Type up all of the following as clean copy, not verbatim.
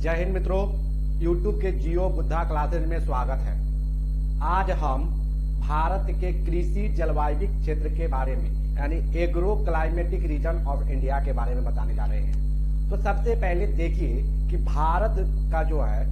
जय हिंद मित्रों, YouTube के जियो बुद्धा क्लासेज में स्वागत है। आज हम भारत के कृषि जलवायु क्षेत्र के बारे में यानी agro climatic reason of India के बारे में बताने जा रहे हैं। तो सबसे पहले देखिए कि भारत का जो है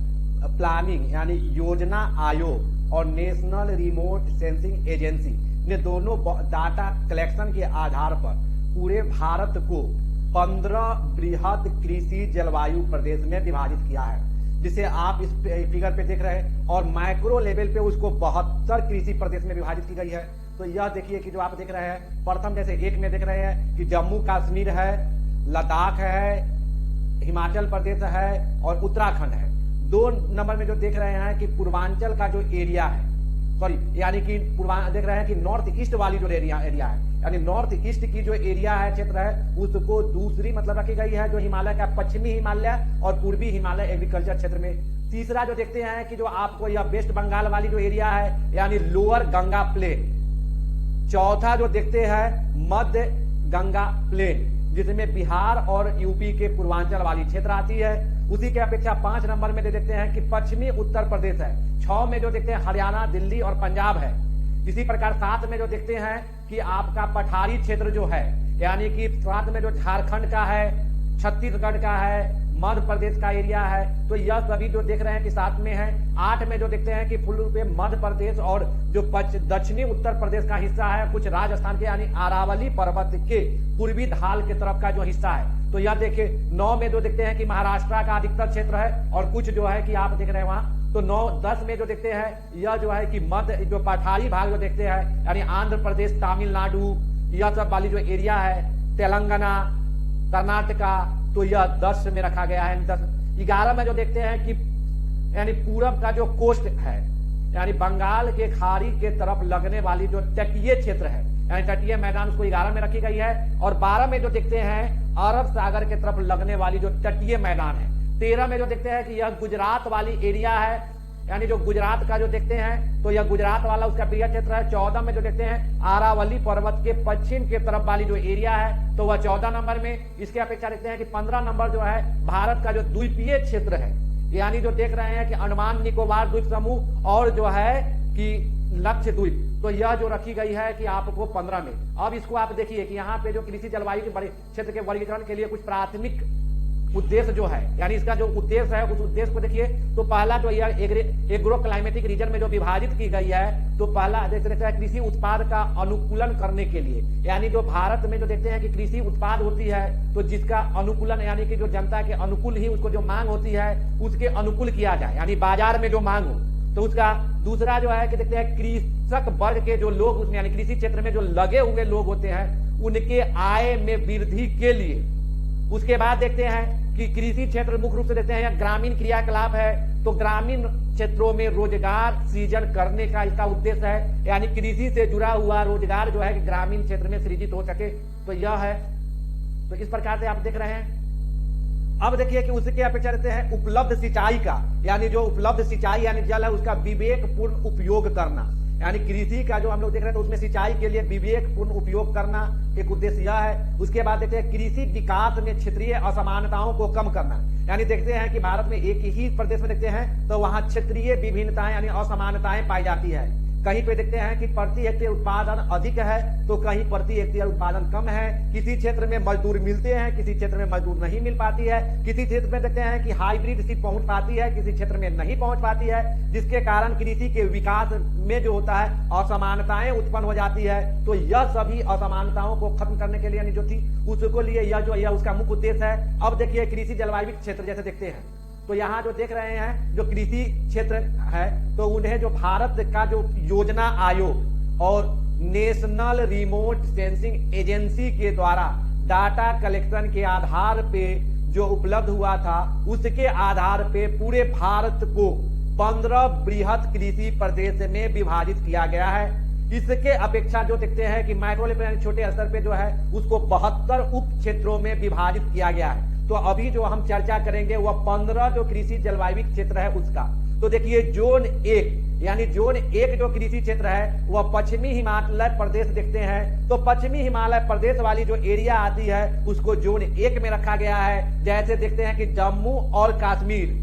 प्लानिंग यानी योजना आयोग और नेशनल रिमोट सेंसिंग एजेंसी ने दोनों डाटा कलेक्शन के आधार पर पूरे भारत को 15 बृहद कृषि जलवायु प्रदेश में विभाजित किया है, जिसे आप इस फिगर पे देख रहे हैं, और माइक्रो लेवल पे उसको 72 कृषि प्रदेश में विभाजित की गई है। तो यह देखिए कि जो आप देख रहे हैं, प्रथम जैसे एक में देख रहे हैं कि जम्मू कश्मीर है, लद्दाख है, हिमाचल प्रदेश है और उत्तराखंड है। 2 नंबर में जो देख रहे हैं कि पूर्वांचल का जो एरिया है, सॉरी यानी कि देख रहे हैं कि नॉर्थ ईस्ट वाली जो एरिया है यानी नॉर्थ ईस्ट की जो एरिया है, क्षेत्र है, उसको दूसरी मतलब रखी गई है जो हिमालय का पश्चिमी हिमालय और पूर्वी हिमालय एग्रीकल्चर क्षेत्र में। तीसरा जो देखते हैं कि जो आपको यह वेस्ट बंगाल वाली जो एरिया है यानी लोअर गंगा प्लेन। चौथा जो देखते हैं मध्य गंगा प्लेन, जिसमें बिहार और यूपी के पूर्वांचल वाली क्षेत्र आती है। उसी के अपेक्षा 5 नंबर में देखते हैं कि पश्चिमी उत्तर प्रदेश है। 6 में जो देखते हैं हरियाणा, दिल्ली और पंजाब है। इसी प्रकार 7 में जो देखते हैं कि आपका पठारी क्षेत्र जो है यानी कि 7 में जो झारखंड का है, छत्तीसगढ़ का है, मध्य प्रदेश का एरिया है। तो यह सभी जो देख रहे हैं कि 7 में है। 8 में जो देखते हैं कि फुल रूप में मध्य प्रदेश और जो दक्षिणी उत्तर प्रदेश का हिस्सा है, कुछ राजस्थान के यानी अरावली पर्वत के पूर्वी ढाल के तरफ का जो हिस्सा है। तो यह देखिए 9 में जो देखते हैं कि महाराष्ट्र का अधिकतर क्षेत्र है और कुछ जो है कि आप देख रहे हैं वहां। तो 9-10 में जो देखते हैं यह जो है कि मध्य जो पठारी भाग जो देखते हैं यानी आंध्र प्रदेश, तमिलनाडु, यह सब वाली जो एरिया है, तेलंगाना, कर्नाटका, तो यह 10 में रखा गया है। 11 में जो देखते हैं कि यानी पूरब का जो कोस्ट है यानी बंगाल के खाड़ी के तरफ लगने वाली जो तटीय क्षेत्र है यानी तटीय मैदान, उसको 11 में रखी गई है। और 12 में जो देखते हैं अरब सागर के तरफ लगने वाली जो तटीय मैदान है। 13 में जो देखते हैं कि यह गुजरात वाली एरिया है यानी जो गुजरात का जो देखते हैं तो यह गुजरात वाला उसका प्रिय क्षेत्र है। 14 में जो देखते हैं अरावली पर्वत के पश्चिम के तरफ वाली जो एरिया है तो वह 14 नंबर में। इसके अपेक्षा देखते हैं कि 15 नंबर जो है भारत का जो द्वीपीय क्षेत्र है यानी जो देख रहे हैं कि अंडमान निकोबार द्वीप समूह और जो है कि लक्षद्वीप, तो यह जो रखी गई है कि आपको 15 में। अब इसको आप देखिए कि यहाँ पे जो कृषि जलवायु के बड़े क्षेत्र के वर्गीकरण के लिए कुछ प्राथमिक उद्देश्य जो है यानी इसका जो उद्देश्य है उस उद्देश्य को देखिए। तो पहला जो यह एग्रो क्लाइमेटिक रीजन में जो विभाजित की गई है, तो पहला देखते हैं कृषि उत्पाद का अनुकूलन करने के लिए यानी जो भारत में जो देखते हैं कि कृषि उत्पाद होती है तो जिसका अनुकूलन यानी कि जो जनता के अनुकूल ही उसको जो मांग होती है उसके अनुकूल किया जाए यानी बाजार में जो मांग हो। तो उसका दूसरा जो है कि देखते हैं कृषक वर्ग के जो लोग उसमें यानी कृषि क्षेत्र में जो लगे हुए लोग होते हैं उनके आय में वृद्धि के लिए। उसके बाद देखते हैं कि कृषि क्षेत्र मुख्य रूप से देखते हैं ग्रामीण क्रियाकलाप है, तो ग्रामीण क्षेत्रों में रोजगार सृजन करने का इसका उद्देश्य है यानी कृषि से जुड़ा हुआ रोजगार जो है कि ग्रामीण क्षेत्र में सृजित हो सके। तो यह है, तो इस प्रकार से आप देख रहे हैं। अब देखिए कि उसके अपेक्षा रहते हैं उपलब्ध सिंचाई का यानी जो उपलब्ध सिंचाई यानी जल है उसका विवेकपूर्ण उपयोग करना यानी कृषि का जो हम लोग देख रहे हैं तो उसमें सिंचाई के लिए विवेकपूर्ण उपयोग करना एक उद्देश्य यह है। उसके बाद देखते हैं कृषि विकास में क्षेत्रीय असमानताओं को कम करना यानी देखते हैं कि भारत में एक ही प्रदेश में देखते हैं तो वहां क्षेत्रीय विभिन्नताएं यानी असमानताएं पाई जाती है। कहीं पे देखते हैं कि प्रति हेक्टेयर उत्पादन अधिक है तो कहीं प्रति हेक्टेयर उत्पादन कम है। किसी क्षेत्र में मजदूर मिलते हैं, किसी क्षेत्र में मजदूर नहीं मिल पाती है। किसी क्षेत्र में देखते हैं कि हाइब्रिड सीड पहुंच पाती है, किसी क्षेत्र में नहीं पहुंच पाती है, जिसके कारण कृषि के विकास में जो होता है असमानताएं उत्पन्न हो जाती है। तो यह सभी असमानताओं को खत्म करने के लिए यानी जो थी उसको लिए यह उसका मुख्य उद्देश्य है। अब देखिए कृषि जलवायु क्षेत्र जैसे देखते हैं तो यहाँ जो देख रहे हैं जो कृषि क्षेत्र है तो उन्हें जो भारत का जो योजना आयोग और नेशनल रिमोट सेंसिंग एजेंसी के द्वारा डाटा कलेक्शन के आधार पे जो उपलब्ध हुआ था उसके आधार पे पूरे भारत को 15 बृहद कृषि प्रदेश में विभाजित किया गया है। इसके अपेक्षा जो देखते हैं कि माइक्रो लेवल छोटे स्तर पे जो है उसको 72 उप क्षेत्रों में विभाजित किया गया है। तो अभी जो हम चर्चा करेंगे वह 15 जो कृषि जलवायु क्षेत्र है उसका। तो देखिए जोन एक, यानी जोन एक जो कृषि क्षेत्र है वह पश्चिमी हिमालय प्रदेश देखते हैं, तो पश्चिमी हिमालय प्रदेश वाली जो एरिया आती है उसको जोन एक में रखा गया है। जैसे देखते हैं कि जम्मू और कश्मीर,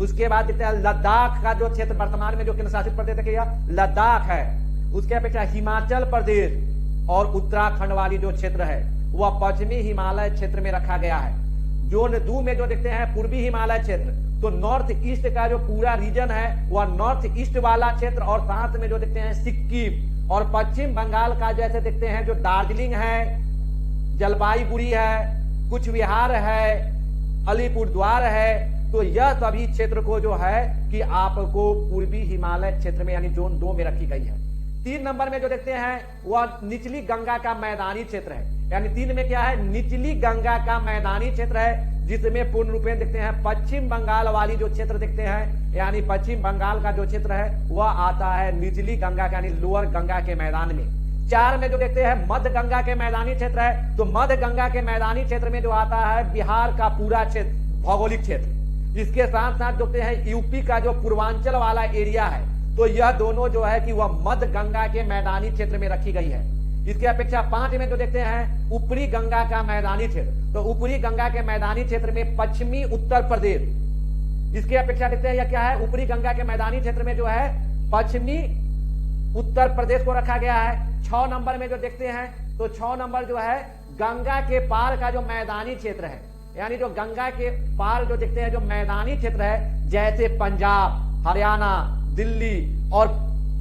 उसके बाद देखते हैं लद्दाख का जो क्षेत्र वर्तमान में जो केंद्र शासित प्रदेश देखिए लद्दाख है, उसके अपेक्षा हिमाचल प्रदेश और उत्तराखंड वाली जो क्षेत्र है वह पश्चिमी हिमालय क्षेत्र में रखा गया है। जोन 2 में जो देखते हैं पूर्वी हिमालय क्षेत्र, तो नॉर्थ ईस्ट का जो पूरा रीजन है वह नॉर्थ ईस्ट वाला क्षेत्र, और साथ में जो देखते हैं सिक्किम और पश्चिम बंगाल का जैसे देखते हैं जो दार्जिलिंग है, जलपाईगुड़ी है, कुछ विहार है, अलीपुरद्वार है, तो यह सभी क्षेत्र को जो है कि आपको पूर्वी हिमालय क्षेत्र में यानी जोन 2 में रखी गई है। 3 नंबर में जो देखते हैं वह निचली गंगा का मैदानी क्षेत्र है, यानी 3 में क्या है, निचली गंगा का मैदानी क्षेत्र है, जिसमें पूर्ण रूप में देखते हैं पश्चिम बंगाल वाली जो क्षेत्र देखते हैं, यानी पश्चिम बंगाल का जो क्षेत्र है वह आता है निचली गंगा का यानी लोअर गंगा के मैदान में। 4 में जो देखते हैं मध्य गंगा के मैदानी क्षेत्र है, तो मध्य गंगा के मैदानी क्षेत्र में जो आता है बिहार का पूरा क्षेत्र, भौगोलिक क्षेत्र। इसके साथ साथ देखते हैं यूपी का जो पूर्वांचल वाला एरिया है, तो यह दोनों जो है कि वह मध्य गंगा के मैदानी क्षेत्र में रखी गई है। इसके अपेक्षा 5 में जो देखते हैं ऊपरी गंगा का मैदानी क्षेत्र, तो ऊपरी गंगा के मैदानी क्षेत्र में पश्चिमी उत्तर प्रदेश, इसके अपेक्षा देखते हैं यह क्या है, ऊपरी गंगा के मैदानी क्षेत्र में जो है पश्चिमी उत्तर प्रदेश को रखा गया है। 6 नंबर में जो देखते हैं तो 6 नंबर जो है गंगा के पार का जो मैदानी क्षेत्र है, यानी जो गंगा के पार जो देखते हैं जो मैदानी क्षेत्र है, जैसे पंजाब, हरियाणा, दिल्ली, और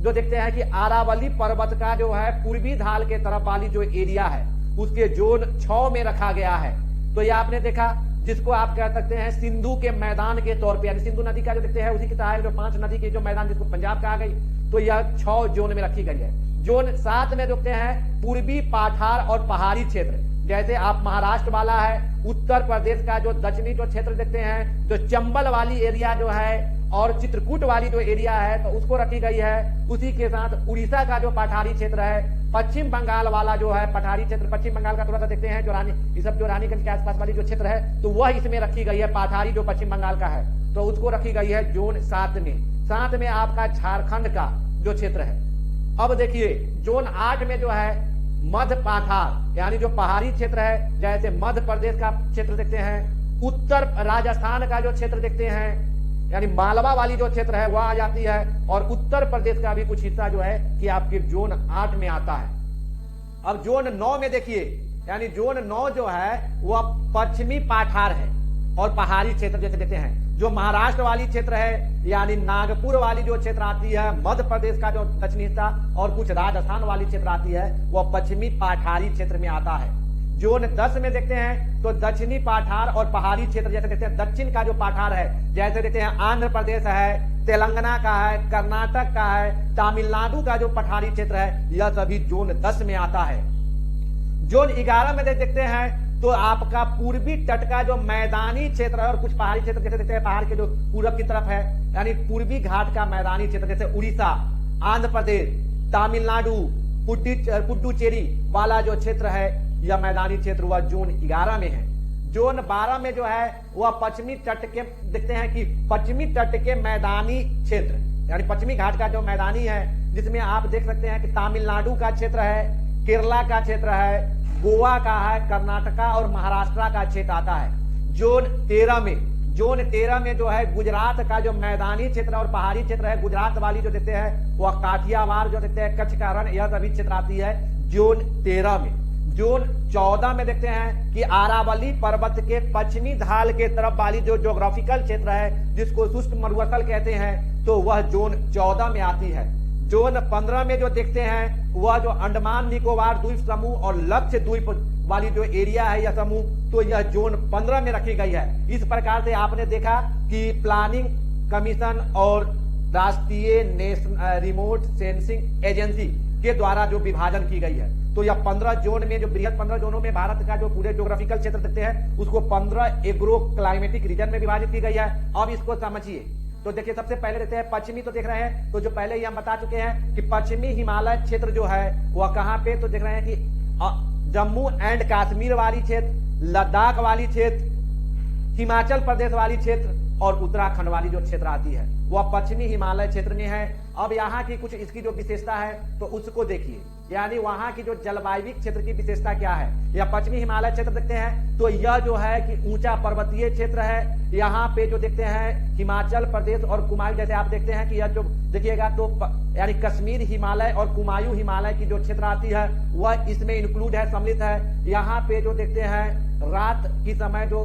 जो देखते हैं कि अरावली पर्वत का जो है पूर्वी ढाल के तरफ वाली जो एरिया है उसके जोन 6 में रखा गया है। तो ये आपने देखा जिसको आप कह सकते हैं सिंधु के मैदान के तौर पे, यानी सिंधु नदी का जो देखते हैं उसी की तरह जो 5 नदी की जो मैदान जिसको पंजाब कहा गई, तो यह 6 जोन में रखी गई है। जोन 7 में देखते हैं पूर्वी पठार और पहाड़ी क्षेत्र, जैसे आप महाराष्ट्र वाला है, उत्तर प्रदेश का जो दक्षिणी जो क्षेत्र देखते हैं, जो चंबल वाली एरिया जो है और चित्रकूट वाली जो एरिया है तो उसको रखी गई है। उसी के साथ उड़ीसा का जो पठारी क्षेत्र है, पश्चिम बंगाल वाला जो है पठारी क्षेत्र, पश्चिम बंगाल का थोड़ा सा देखते हैं जो रानी, ये सब जो रानीगंज के आसपास वाली जो क्षेत्र है तो वह इसमें रखी गई है, पठारी जो पश्चिम बंगाल का है तो उसको रखी गई है जोन 7 में। 7 में आपका झारखंड का जो क्षेत्र है। अब देखिए जोन 8 में जो है मध्य पठार, यानी जो पहाड़ी क्षेत्र है, जैसे मध्य प्रदेश का क्षेत्र देखते हैं, उत्तर राजस्थान का जो क्षेत्र देखते हैं, यानी मालवा वाली जो क्षेत्र है वह आ जाती है, और उत्तर प्रदेश का भी कुछ हिस्सा जो है कि आपके जोन 8 में आता है। अब जोन 9 में देखिए, यानी जोन 9 जो है वह पश्चिमी पठार है और पहाड़ी क्षेत्र जैसे देखते हैं, जो महाराष्ट्र वाली क्षेत्र है यानी नागपुर वाली जो क्षेत्र आती है, मध्य प्रदेश का जो दक्षिणी हिस्सा और कुछ राजस्थान वाली क्षेत्र आती है वह पश्चिमी पठारी क्षेत्र में आता है। जोन 10 में देखते हैं तो दक्षिणी पठार और पहाड़ी क्षेत्र जैसे देखते हैं, दक्षिण का जो पठार है जैसे देखते हैं आंध्र प्रदेश है, तेलंगाना का है, कर्नाटक का है, तमिलनाडु का जो पठारी क्षेत्र है, यह सभी जोन 10 में आता है। जोन 11 में देखते हैं तो आपका पूर्वी तट का जो मैदानी क्षेत्र है और कुछ पहाड़ी क्षेत्र जैसे देखते हैं पहाड़ के जो पूरब की तरफ है, यानी पूर्वी घाट का मैदानी क्षेत्र जैसे उड़ीसा, आंध्र प्रदेश, तमिलनाडु, पुडुचेरी वाला जो क्षेत्र है यह मैदानी क्षेत्र हुआ जोन 11 में है। जोन 12 में जो है वह पश्चिमी तट के देखते हैं कि पश्चिमी तट के मैदानी क्षेत्र, यानी पश्चिमी घाट का जो मैदानी है, जिसमें आप देख सकते हैं कि तमिलनाडु का क्षेत्र है, केरला का क्षेत्र है, गोवा का है, कर्नाटका और महाराष्ट्र का क्षेत्र आता है। जोन 13 में जो है गुजरात का जो मैदानी क्षेत्र और पहाड़ी क्षेत्र है, गुजरात वाली जो देखते हैं वह काठियावाड़ जो देखते हैं, कच्छ का रण, यह सभी क्षेत्र आती है जोन 13 में। जोन 14 में देखते हैं कि अरावली पर्वत के पश्चिमी ढाल के तरफ वाली जो ज्योग्राफिकल क्षेत्र है जिसको शुष्क मरुस्थल कहते हैं, तो वह जोन 14 में आती है। जोन 15 में जो देखते हैं वह जो अंडमान निकोबार द्वीप समूह और लक्षद्वीप वाली जो एरिया है यह समूह, तो यह जोन 15 में रखी गई है। इस प्रकार से आपने देखा कि प्लानिंग कमीशन और राष्ट्रीय रिमोट सेंसिंग एजेंसी के द्वारा जो विभाजन की गई है, तो यह 15 जोन में जो बृहद 15 जोनों में भारत का जो पूरे ज्योग्राफिकल क्षेत्र देखते हैं उसको 15 एग्रो क्लाइमेटिक रीजन में विभाजित की गई है। अब इसको समझिए तो देखिए, सबसे पहले देखते हैं पश्चिमी, तो देख रहे हैं तो जो पहले ही हम बता चुके हैं कि पश्चिमी हिमालय क्षेत्र जो है वह कहां पे, तो देख रहे हैं कि जम्मू एंड कश्मीर वाली क्षेत्र, लद्दाख वाली क्षेत्र, हिमाचल प्रदेश वाली क्षेत्र और उत्तराखंड वाली जो क्षेत्र आती है वह पश्चिमी हिमालय क्षेत्र में है। अब यहाँ की कुछ इसकी जो विशेषता है तो उसको देखिए, यानी वहां की जो जलवायु क्षेत्र की विशेषता क्या है। यह पश्चिमी हिमालय क्षेत्र देखते हैं तो यह जो है कि ऊंचा पर्वतीय क्षेत्र है। यहाँ पे जो देखते हैं हिमाचल प्रदेश और कुमायूं, जैसे आप देखते हैं कि यह जो देखिएगा तो यानी कश्मीर हिमालय और कुमायूं हिमालय की जो क्षेत्र आती है वह इसमें इंक्लूड है, सम्मिलित है। यहाँ पे जो देखते हैं रात की समय जो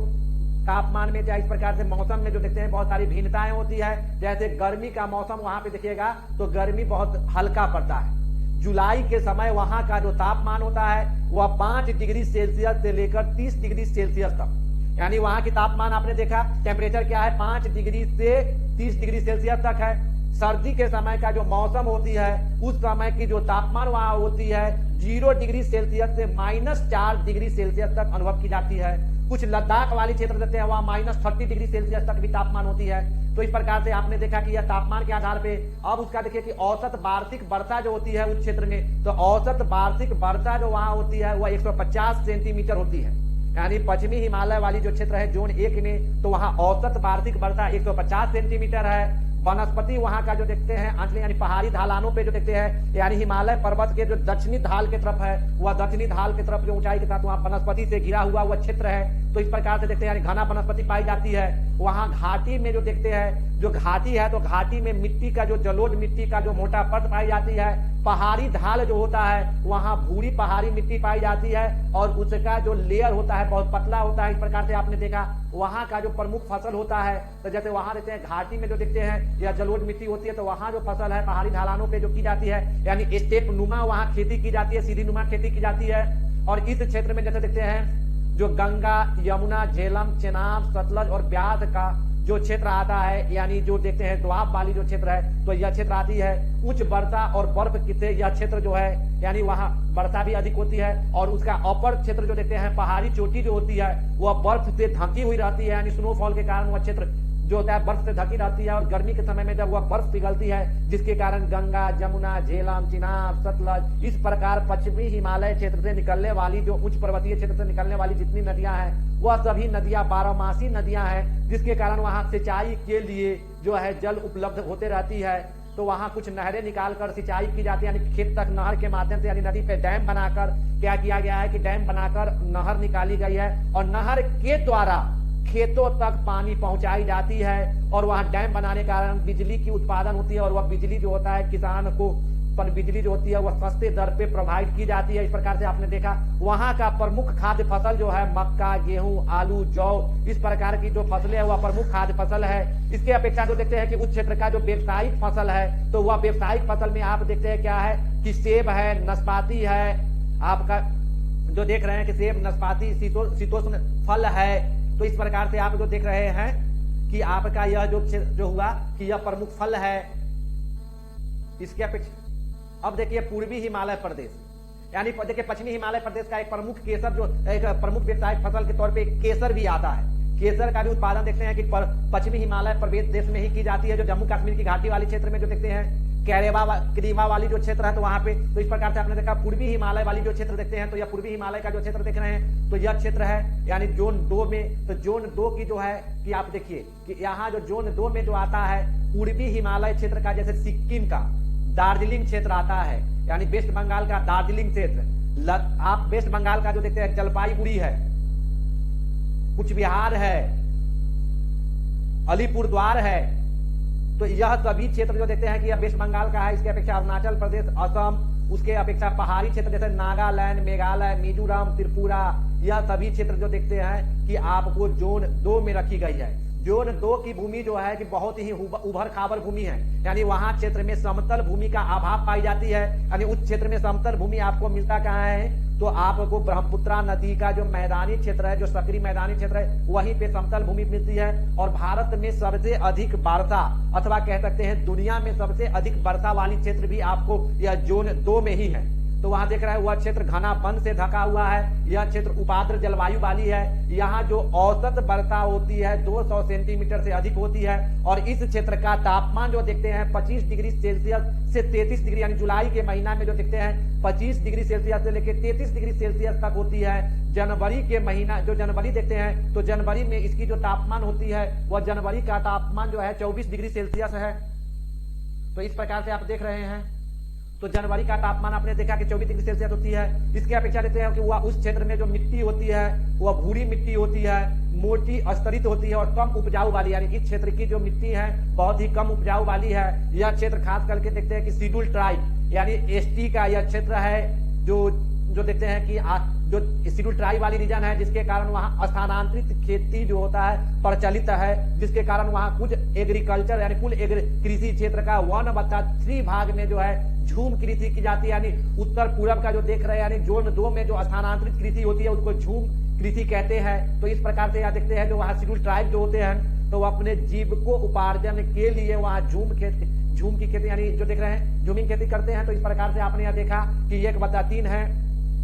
तापमान में या इस प्रकार से मौसम में जो देखते हैं बहुत सारी भिन्नताएं होती है। जैसे गर्मी का मौसम वहां पे देखिएगा तो गर्मी बहुत हल्का पड़ता है। जुलाई के समय वहां का जो तापमान होता है वह 5 डिग्री सेल्सियस से लेकर 30 डिग्री सेल्सियस तक, यानी वहां की तापमान आपने देखा टेम्परेचर क्या है 5 डिग्री से 30 डिग्री सेल्सियस तक है। सर्दी के समय का जो मौसम होती है उस समय की जो तापमान वहां होती है 0 डिग्री सेल्सियस से -4 डिग्री सेल्सियस तक अनुभव की जाती है। कुछ लद्दाख वाली क्षेत्र देते हैं वहां -30 डिग्री सेल्सियस तक भी तापमान होती है। तो इस प्रकार से आपने देखा कि यह तापमान के आधार पे अब उसका देखिए कि औसत वार्षिक वर्षा जो होती है उस क्षेत्र में, तो औसत वार्षिक वर्षा जो वहां होती है वह 150 सेंटीमीटर होती है। यानी पश्चिमी हिमालय वाली जो क्षेत्र है जोन 1 में तो वहां औसत वार्षिक वर्षा 150 सेंटीमीटर है। वनस्पति वहां का जो देखते हैं अंचल यानी पहाड़ी ढलानों पे जो देखते हैं, यानी हिमालय पर्वत के जो दक्षिणी ढाल की तरफ है वह दक्षिणी ढाल की तरफ जो ऊंचाई के साथ वहां वनस्पति से घिरा हुआ वह क्षेत्र है। तो इस प्रकार से देखते हैं यानी घना वनस्पति पाई जाती है। वहां घाटी में जो देखते हैं जो घाटी है तो घाटी में मिट्टी का जो जलोढ़ मिट्टी का जो मोटा परत पाई जाती है। पहाड़ी ढाल जो होता है वहां भूरी पहाड़ी मिट्टी पाई जाती है और उसका जो लेयर होता है बहुत पतला होता है। इस प्रकार से आपने देखा वहां का जो प्रमुख फसल होता है तो जैसे वहां देखते हैं घाटी में जो देखते हैं या जलोढ़ मिट्टी होती है तो वहां जो फसल है पहाड़ी ढलानों पे जो की जाती है यानी स्टेप नुमा वहां खेती की जाती है, सीधी नुमा खेती की जाती है। और इस क्षेत्र में जैसे देखते हैं जो गंगा यमुना झेलम चेनाब सतलज और ब्यास का जो क्षेत्र आता है, यानी जो देखते हैं दोआब वाली जो क्षेत्र है तो यह क्षेत्र आती है। उच्च वर्षा और बर्फ से यह क्षेत्र जो है यानी वहां वर्षा भी अधिक होती है और उसका अपर क्षेत्र जो देखते हैं पहाड़ी चोटी जो होती है वह बर्फ से ढकी हुई रहती है, यानी स्नोफॉल के कारण वह क्षेत्र जो होता है बर्फ से ढकी रहती है। और गर्मी के समय में जब वह बर्फ पिघलती है जिसके कारण गंगा जमुना झेलम चिनाब सतलज इस प्रकार पश्चिमी हिमालय क्षेत्र से निकलने वाली जो उच्च पर्वतीय क्षेत्र से निकलने वाली जितनी नदियां हैं वह सभी नदियां 12मासी नदियां हैं, जिसके कारण वहां सिंचाई के लिए जो है जल उपलब्ध होते रहती है। तो वहां कुछ नहरें निकालकर सिंचाई की जाती है, यानी खेत तक नहर के माध्यम से यानी नदी पे डैम बनाकर क्या किया गया है कि डैम बनाकर नहर निकाली गई है और नहर के द्वारा खेतों तक पानी पहुंचाई जाती है। और वहां डैम बनाने के कारण बिजली की उत्पादन होती है और वह बिजली जो होता है किसान को पर बिजली जो होती है वह सस्ते दर पे प्रोवाइड की जाती है। इस प्रकार से आपने देखा वहां का प्रमुख खाद्य फसल जो है मक्का गेहूं आलू जौ इस प्रकार की जो फसलें है वह प्रमुख खाद्य फसल है। इसके अपेक्षा जो देखते हैं कि उस क्षेत्र का जो व्यावसायिक फसल है तो वह व्यावसायिक फसल में आप देखते हैं क्या है कि सेब है, नाशपाती है, आपका जो देख रहे हैं कि सेब नाशपाती शीतोष्ण फल है। तो इस प्रकार से आप जो देख रहे हैं कि आपका यह जो हुआ कि यह प्रमुख फल है। इसके अपेक्षा अब देखिए पूर्वी हिमालय प्रदेश, यानी देखिए पश्चिमी हिमालय प्रदेश का एक प्रमुख केसर जो एक प्रमुख व्यावसायिक फसल के तौर पे केसर भी आता है। केसर का भी उत्पादन देखते हैं कि पश्चिमी हिमालय प्रदेश में ही की जाती है। जो जम्मू कश्मीर की घाटी वाली क्षेत्र में जो देखते हैं करीबा वाली जो क्षेत्र है तो वहां पे तो इस प्रकार से आपने देखा पूर्वी हिमालय वाली जो क्षेत्र देखते हैं तो यह पूर्वी हिमालय का जो क्षेत्र देख रहे हैं तो यह क्षेत्र है यानी जोन 2 में। तो जोन 2 की जो है कि आप देखिए कि यहाँ जो जोन 2 में जो आता है पूर्वी हिमालय क्षेत्र का जैसे सिक्किम का दार्जिलिंग क्षेत्र आता है, यानी वेस्ट बंगाल का दार्जिलिंग क्षेत्र, आप वेस्ट बंगाल का जो देखते हैं जलपाईगुड़ी है, कुछ बिहार है, अलीपुरद्वार है। तो यह सभी क्षेत्र जो देखते हैं कि यह वेस्ट बंगाल का है। इसके अपेक्षा अरुणाचल प्रदेश असम, उसके अपेक्षा पहाड़ी क्षेत्र जैसे नागालैंड मेघालय मिजोरम त्रिपुरा यह सभी क्षेत्र जो देखते हैं कि आपको जोन 2 में रखी गई है। जोन 2 की भूमि जो है कि बहुत ही उभर खाबर भूमि है, यानी वहां क्षेत्र में समतल भूमि का अभाव पाई जाती है। यानी उस क्षेत्र में समतल भूमि आपको मिलता कहाँ है तो आपको ब्रह्मपुत्रा नदी का जो मैदानी क्षेत्र है, जो सक्रिय मैदानी क्षेत्र है वहीं पे समतल भूमि मिलती है। और भारत में सबसे अधिक वर्षा अथवा कह सकते हैं दुनिया में सबसे अधिक वर्षा वाली क्षेत्र भी आपको यह जोन 2 में ही है। तो वहां देख रहे हैं वह क्षेत्र घना वन से ढका हुआ है। यह क्षेत्र उपाद्र जलवायु वाली है। यहाँ जो औसत वर्षा होती है 200 सेंटीमीटर से अधिक होती है। और इस क्षेत्र का तापमान जो देखते हैं 25 डिग्री सेल्सियस से 33 डिग्री, यानी जुलाई के महीना में जो देखते हैं 25 डिग्री सेल्सियस से लेकर 33 डिग्री सेल्सियस तक होती है। जनवरी के महीना जो जनवरी देखते हैं तो जनवरी में इसकी जो तापमान होती है वह जनवरी का तापमान जो है 24 डिग्री सेल्सियस है। तो इस प्रकार से आप देख रहे हैं, तो जनवरी का तापमान आपने देखा कि 24 डिग्री सेल्सियस होती है। इसके अपेक्षा देखते हैं कि वह उस क्षेत्र में जो मिट्टी होती है वह भूरी मिट्टी होती है, मोटी स्तरित होती है और कम उपजाऊ वाली, यानी इस क्षेत्र की जो मिट्टी है बहुत ही कम उपजाऊ वाली है। यह क्षेत्र खास करके देखते हैं कि शेड्यूल ट्राइब यानी एसटी का यह क्षेत्र है, जो देखते हैं कि जो शेड्यूल ट्राइब वाली रीजन है, जिसके कारण वहां स्थानांतरित खेती जो होता है प्रचलित है, जिसके कारण वहां कुछ एग्रीकल्चर यानी कुल कृषि क्षेत्र का 1/3 भाग में जो है झूम कृषि की जाती है। यानी उत्तर पूर्व का जो देख रहे हैं यानी जोन 2 में जो स्थानांतरित कृषि होती है उसको झूम कृषि कहते हैं। तो इस प्रकार से यहाँ देखते हैं जो वहां शेड्यूल ट्राइब जो होते हैं तो वो अपने जीविकोपार्जन के लिए वहां झूम की खेती यानी जो देख रहे हैं झूमिंग खेती करते हैं। तो इस प्रकार से आपने यहाँ देखा कि 1/3 है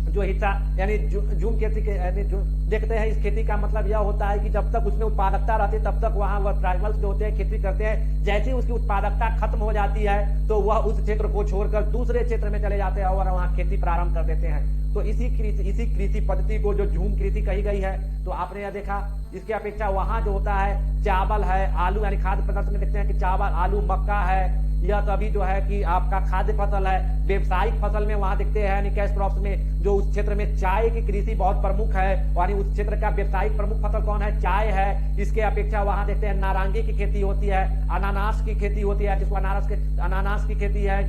जो हिस्सा यानी झूम खेती के यानी देखते हैं। इस खेती का मतलब यह होता है कि जब तक उसमें उत्पादकता रहती है तब तक वहां वह ट्राइबल्स जो होते हैं खेती करते हैं। जैसे ही उसकी उत्पादकता खत्म हो जाती है तो वह उस क्षेत्र को छोड़कर दूसरे क्षेत्र में चले जाते हैं और वहां खेती प्रारंभ कर देते हैं। तो इसी कृषि पद्धति को जो झूम कृषि कही गई है। तो आपने यह देखा इसके अपेक्षा वहां जो होता है चावल है, आलू यानी खाद्य पदार्थ में देखते हैं कि चावल, आलू, मक्का है, यह सभी जो है कि आपका खाद्य फसल है। व्यवसायिक फसल में वहां देखते हैं यानी कैश क्रॉप्स में जो उस क्षेत्र में चाय की कृषि बहुत प्रमुख है, यानी उस क्षेत्र का व्यवसायिक प्रमुख फसल कौन है? चाय है। इसके अपेक्षा वहां देखते हैं नारंगी की खेती होती है, अनानास की खेती होती है, जिसको अनानास की खेती है,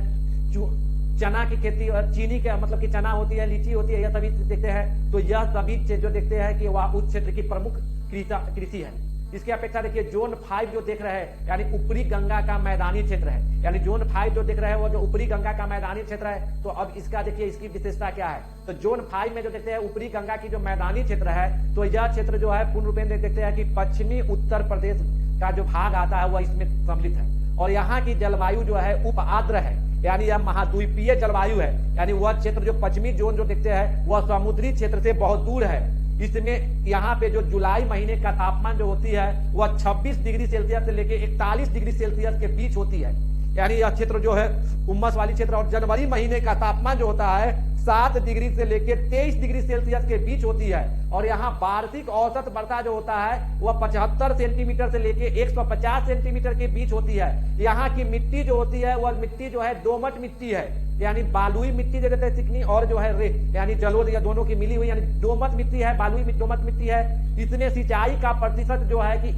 चना की खेती और चीनी के मतलब की चना होती है, लीची होती है, यह सभी देखते हैं। तो यह सभी जो देखते हैं कि वह उस क्षेत्र की प्रमुख कृषि है। इसके अपेक्षा देखिए जोन 5 जो देख रहे हैं यानी ऊपरी गंगा का मैदानी क्षेत्र है, यानी जोन 5 जो देख रहे हैं वो जो ऊपरी गंगा का मैदानी क्षेत्र है। तो अब इसका देखिए इसकी विशेषता क्या है। तो जोन 5 में जो देखते हैं ऊपरी गंगा की जो मैदानी क्षेत्र है तो यह क्षेत्र जो है पूर्ण रूप में देखते हैं कि पश्चिमी उत्तर प्रदेश का जो भाग आता है वह इसमें सम्मिलित है। और यहाँ की जलवायु जो है उप आर्द्र है, यानी यह महाद्वीपीय जलवायु है। यानी वह क्षेत्र जो पश्चिमी जोन जो देखते हैं वह समुद्री क्षेत्र से बहुत दूर है। इसमें यहाँ पे जो जुलाई महीने का तापमान जो होती है वह 26 डिग्री सेल्सियस से लेके 41 डिग्री सेल्सियस के बीच होती है। यानी यह क्षेत्र जो है उमस वाली क्षेत्र। और जनवरी महीने का तापमान जो होता है 7 डिग्री से लेके 23 डिग्री सेल्सियस के बीच होती है। और यहाँ वार्षिक औसत वर्षा जो होता है वह 75 सेंटीमीटर से लेके 150 सेंटीमीटर के बीच होती है। यहाँ की मिट्टी जो होती है वह मिट्टी जो है दोमट मिट्टी है, यानी बालुई मिट्टी जो कहते हैं चिकनी और जो है यानी जलोढ़ या दोनों की मिली हुई यानी दोमट मिट्टी है, बालुई दोमट मिट्टी है। इसमें सिंचाई का प्रतिशत जो है कि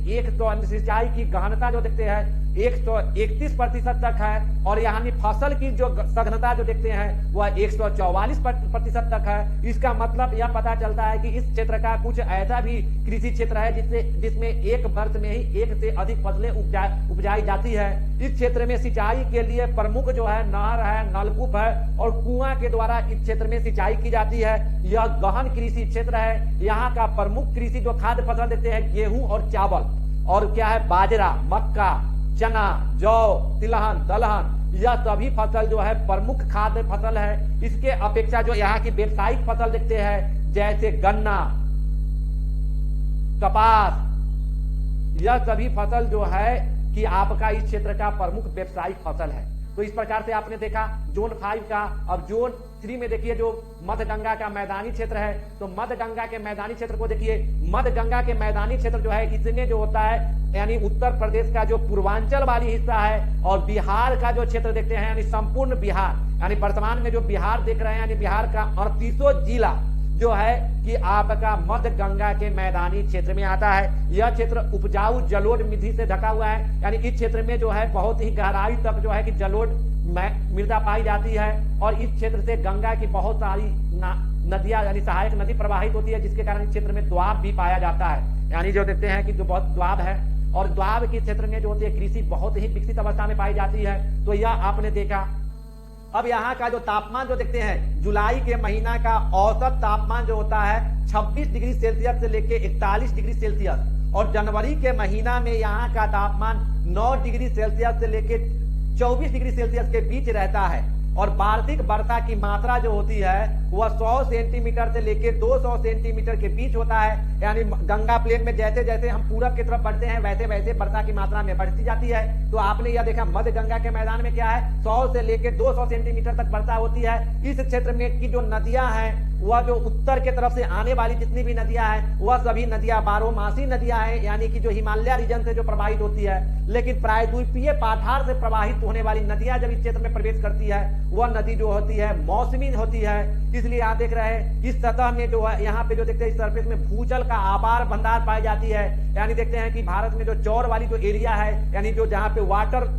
सिंचाई की गहनता जो देखते हैं 131% तक है। और यहाँ फसल की जो सघनता जो देखते हैं वह 144% तक है। इसका मतलब यह पता चलता है कि इस क्षेत्र का कुछ ऐसा भी कृषि क्षेत्र है जिसमें एक वर्ष में ही 1 से अधिक फसलें उपजाई जाती है। इस क्षेत्र में सिंचाई के लिए प्रमुख जो है नहर है, नलकूप है और कुआं के द्वारा इस क्षेत्र में सिंचाई की जाती है। यह गहन कृषि क्षेत्र है। यहाँ का प्रमुख कृषि जो खाद्य फसल देखते हैं गेहूं और चावल, और क्या है बाजरा, मक्का, चना, जौ, तिलहन, दलहन, यह सभी फसल जो है प्रमुख खाद्य फसल है। इसके अपेक्षा जो यहाँ की व्यावसायिक फसल देखते हैं जैसे गन्ना, कपास, यह सभी फसल जो है कि आपका इस क्षेत्र का प्रमुख व्यावसायिक फसल है। तो इस प्रकार से आपने देखा जोन 5 का। अब जोन 3 में देखिए जो मध्य गंगा का मैदानी क्षेत्र है। तो मध्य गंगा के मैदानी क्षेत्र को देखिए, मध्य गंगा के मैदानी क्षेत्र जो है इसमें जो होता है यानी उत्तर प्रदेश का जो पूर्वांचल वाली हिस्सा है और बिहार का जो क्षेत्र देखते हैं यानी संपूर्ण बिहार, यानी वर्तमान में जो बिहार देख रहे हैं यानी बिहार का 38वां जिला जो है कि आपका मध्य गंगा के मैदानी क्षेत्र में आता है। यह क्षेत्र उपजाऊ जलोढ़ मिट्टी से ढका हुआ है, यानी इस क्षेत्र में जो है बहुत ही गहराई तक जो है कि जलोढ़ मृदा पाई जाती है। और इस क्षेत्र से गंगा की बहुत सारी नदियां यानी सहायक नदी प्रवाहित होती है, जिसके कारण इस क्षेत्र में द्वाब भी पाया जाता है। यानी जो देखते हैं कि जो बहुत द्वाब है और द्वाब के क्षेत्र में जो होती है कृषि बहुत ही विकसित अवस्था में पाई जाती है। तो यह आपने देखा। अब यहाँ का जो तापमान जो देखते हैं जुलाई के महीना का औसत तापमान जो होता है 26 डिग्री सेल्सियस से लेके 41 डिग्री सेल्सियस। और जनवरी के महीना में यहाँ का तापमान 9 डिग्री सेल्सियस से लेके 24 डिग्री सेल्सियस के बीच रहता है। और वार्षिक वर्षा की मात्रा जो होती है वह 100 सेंटीमीटर से लेकर 200 सेंटीमीटर के बीच होता है। यानी गंगा प्लेन में जैसे जैसे हम पूरब की तरफ बढ़ते हैं वैसे वैसे वर्षा की मात्रा में बढ़ती जाती है। तो आपने यह देखा मध्य गंगा के मैदान में क्या है, 100 से लेकर 200 सेंटीमीटर तक वर्षा होती है। इस क्षेत्र में की जो नदियां हैं वह जो उत्तर के तरफ से आने वाली जितनी भी नदियां हैं वह सभी नदियां बारहमासी नदियां हैं, यानी कि जो हिमालय रीजन से जो प्रवाहित होती है। लेकिन प्रायद्वीपीय पठार से प्रवाहित होने वाली नदियां जब इस क्षेत्र में प्रवेश करती है वह नदी जो होती है मौसमी होती है। इसलिए यहाँ देख रहे हैं इस सतह में जो है, यहाँ पे जो देखते हैं इस सरफेस में भूजल का आपार भंडार पाई जाती है। यानी देखते हैं कि भारत में जो चौर वाली जो एरिया है, यानी जो जहाँ पे वाटर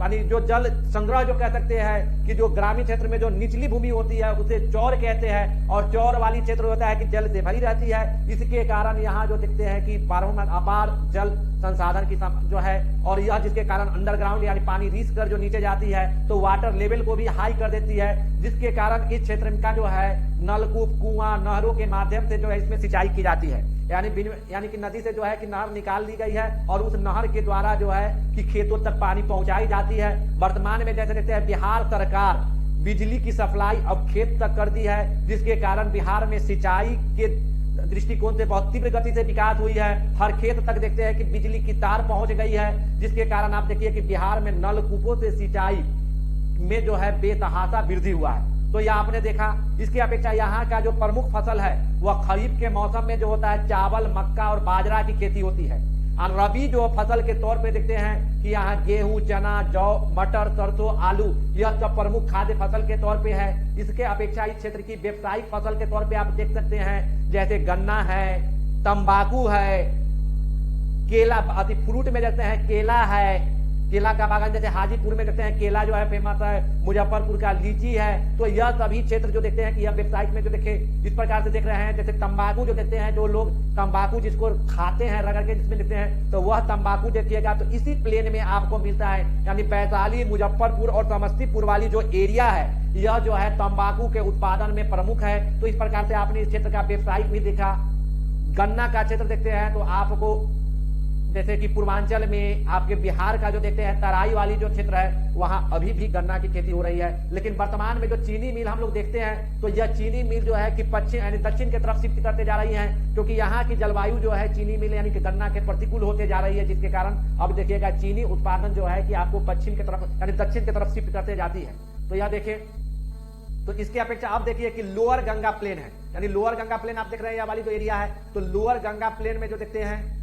यानी जो जल संग्रह जो कह सकते हैं कि जो ग्रामीण क्षेत्र में जो निचली भूमि होती है उसे चौर कहते हैं, और चौर वाली क्षेत्र होता है कि जल से भरी रहती है। इसके कारण यहाँ जो देखते हैं कि अपार जल संसाधन की जो है, और यह जिसके कारण अंडरग्राउंड यानी पानी रिस कर जो नीचे जाती है तो वाटर लेवल को भी हाई कर देती है, जिसके कारण इस क्षेत्र का जो है नलकूप, कुआं, नहरों के माध्यम से जो है इसमें सिंचाई की जाती है। यानी कि नदी से जो है कि नहर निकाल दी गई है और उस नहर के द्वारा जो है कि खेतों तक पानी पहुंचाई जाती है। वर्तमान में जैसे देखते हैं बिहार सरकार बिजली की सप्लाई अब खेत तक कर दी है, जिसके कारण बिहार में सिंचाई के दृष्टिकोण से बहुत तीव्र गति से विकास हुई है। हर खेत तक देखते हैं कि बिजली की तार पहुंच गई है, जिसके कारण आप देखिए कि बिहार में नलकूपों से सिंचाई में जो है बेतहाशा वृद्धि हुआ है। तो यह आपने देखा, इसकी अपेक्षा यहाँ का जो प्रमुख फसल है वह खरीफ के मौसम में जो होता है चावल, मक्का और बाजरा की खेती होती है। और रबी जो फसल के तौर पे देखते हैं कि यहाँ गेहूं, चना, जौ, मटर, सरसों, आलू यह सब प्रमुख खाद्य फसल के तौर पे है। इसके अपेक्षा इस क्षेत्र की व्यावसायिक फसल के तौर पे आप देख सकते हैं जैसे गन्ना है, तंबाकू है, केला, फ्रूट में देखते हैं केला है, केला का बागान जैसे हाजीपुर में देखते हैं केला जो है फेमस है, मुजफ्फरपुर का लीची है। तो यह सभी क्षेत्र जो देखते हैं कि यह वेबसाइट में जो देखे इस प्रकार से देख रहे हैं। जैसे तंबाकू जो देखते हैं, जो लोग तंबाकू जिसको खाते हैं रगड़ के जिसमें देखते हैं, तो वह तंबाकू देखिएगा तो इसी प्लेन में आपको मिलता है। यानी वैशाली, मुजफ्फरपुर और समस्तीपुर वाली जो एरिया है यह जो है तंबाकू के उत्पादन में प्रमुख है। तो इस प्रकार से आपने इस क्षेत्र का वेबसाइट भी देखा। गन्ना का क्षेत्र देखते हैं तो आपको जैसे कि पूर्वांचल में आपके बिहार का जो देखते हैं तराई वाली जो क्षेत्र है वहां अभी भी गन्ना की खेती हो रही है। लेकिन वर्तमान में जो चीनी मिल हम लोग देखते हैं तो यह चीनी मिल जो है कि पश्चिम यानी दक्षिण की तरफ शिफ्ट करते जा रही है, क्योंकि यहाँ की जलवायु जो है चीनी मिल यानी कि गन्ना के प्रतिकूल होते जा रही है, जिसके कारण अब देखिएगा चीनी उत्पादन जो है कि आपको पश्चिम की तरफ यानी दक्षिण की तरफ शिफ्ट करते जाती है। तो यह देखिए, तो इसके अपेक्षा आप देखिए कि लोअर गंगा प्लेन है, यानी लोअर गंगा प्लेन आप देख रहे हैं यह वाली जो एरिया है, तो लोअर गंगा प्लेन में जो देखते हैं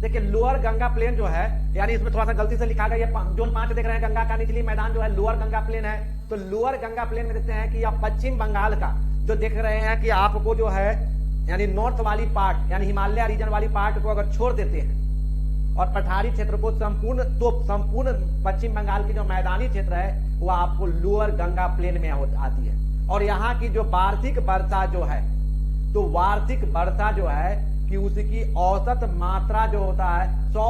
देखिए लोअर गंगा प्लेन जो है, यानी इसमें थोड़ा सा गलती से लिखा गया है, जोन 5 देख रहे हैं गंगा का निचली मैदान जो है लोअर गंगा प्लेन है। तो लोअर गंगा प्लेन में देखते हैं कि आप पश्चिम बंगाल का जो देख रहे हैं कि आपको जो है यानी नॉर्थ वाली पार्ट यानी हिमालय रीजन वाली पार्ट को अगर छोड़ देते हैं और पठारी क्षेत्र को संपूर्ण पश्चिम बंगाल की जो मैदानी क्षेत्र है वह आपको लोअर गंगा प्लेन में आती है। और यहाँ की जो वार्षिक वर्षा जो है, तो वार्षिक वर्षा जो है कि उसकी औसत मात्रा जो होता है 100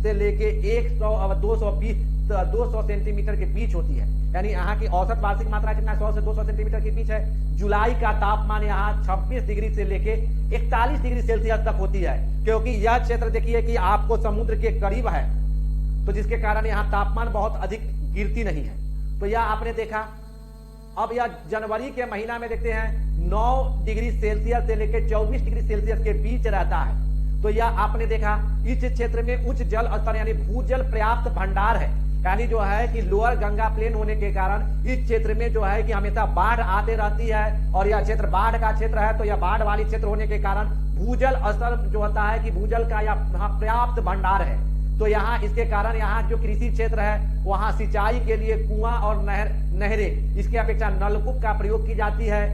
से लेके 100 और 200 सेंटीमीटर के बीच होती है। यानी यहाँ की औसत वार्षिक मात्रा कितना 100 से 200 सेंटीमीटर के बीच है। जुलाई का तापमान यहाँ 26 डिग्री से लेके 41 डिग्री सेल्सियस तक होती है, क्योंकि यह क्षेत्र देखिए कि आपको समुद्र के करीब है, तो जिसके कारण यहाँ तापमान बहुत अधिक गिरती नहीं है। तो यह आपने देखा। अब यह जनवरी के महीना में देखते हैं 9 डिग्री सेल्सियस से लेकर 24 डिग्री सेल्सियस के बीच रहता है। तो यह आपने देखा इस क्षेत्र में उच्च जल स्तर यानी भूजल पर्याप्त भंडार है। यानी जो है कि लोअर गंगा प्लेन होने के कारण इस क्षेत्र में जो है कि हमेशा बाढ़ आते रहती है, और यह क्षेत्र बाढ़ का क्षेत्र है। तो यह बाढ़ वाली क्षेत्र होने के कारण भूजल स्तर जो होता है कि भूजल का यह पर्याप्त भंडार है। तो यहाँ इसके कारण यहाँ जो कृषि क्षेत्र है वहां सिंचाई के लिए कुआं और नहरें इसके अपेक्षा नलकूप का प्रयोग की जाती है।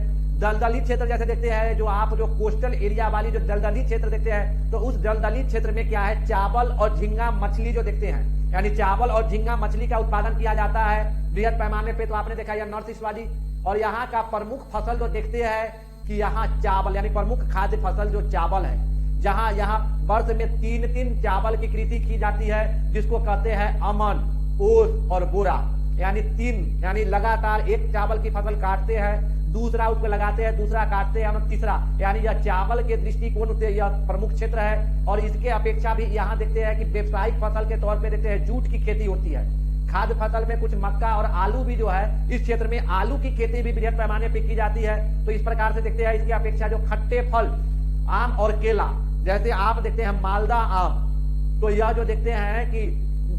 दलदली क्षेत्र जैसे देखते हैं, जो आप जो कोस्टल एरिया वाली जो दलदली क्षेत्र देखते हैं, तो उस दलदली क्षेत्र में क्या है चावल और झींगा मछली जो देखते हैं, यानी चावल और झींगा मछली का उत्पादन किया जाता है बृहद पैमाने पे। तो आपने देखा यह नॉर्थ ईस्ट वाली, और यहाँ का प्रमुख फसल जो देखते हैं कि यहाँ चावल यानी प्रमुख खाद्य फसल जो चावल है, जहां यहाँ वर्ष में 3 चावल की खेती की जाती है, जिसको कहते हैं अमन, ओस और बोरा। यानी 3 यानी लगातार एक चावल की फसल काटते हैं, दूसरा उसको लगाते हैं, दूसरा काटते हैं, तीसरा, यानी यह चावल के दृष्टिकोण से यह प्रमुख क्षेत्र है। और इसके अपेक्षा भी यहाँ देखते हैं कि व्यवसायिक फसल के तौर पे देखते हैं जूट की खेती होती है। खाद्य फसल में कुछ मक्का और आलू भी जो है, इस क्षेत्र में आलू की खेती भी बृहद पैमाने पर की जाती है। तो इस प्रकार से देखते हैं इसकी अपेक्षा जो खट्टे फल, आम और केला, जैसे आप देखते हैं मालदा आम, तो यह जो देखते हैं कि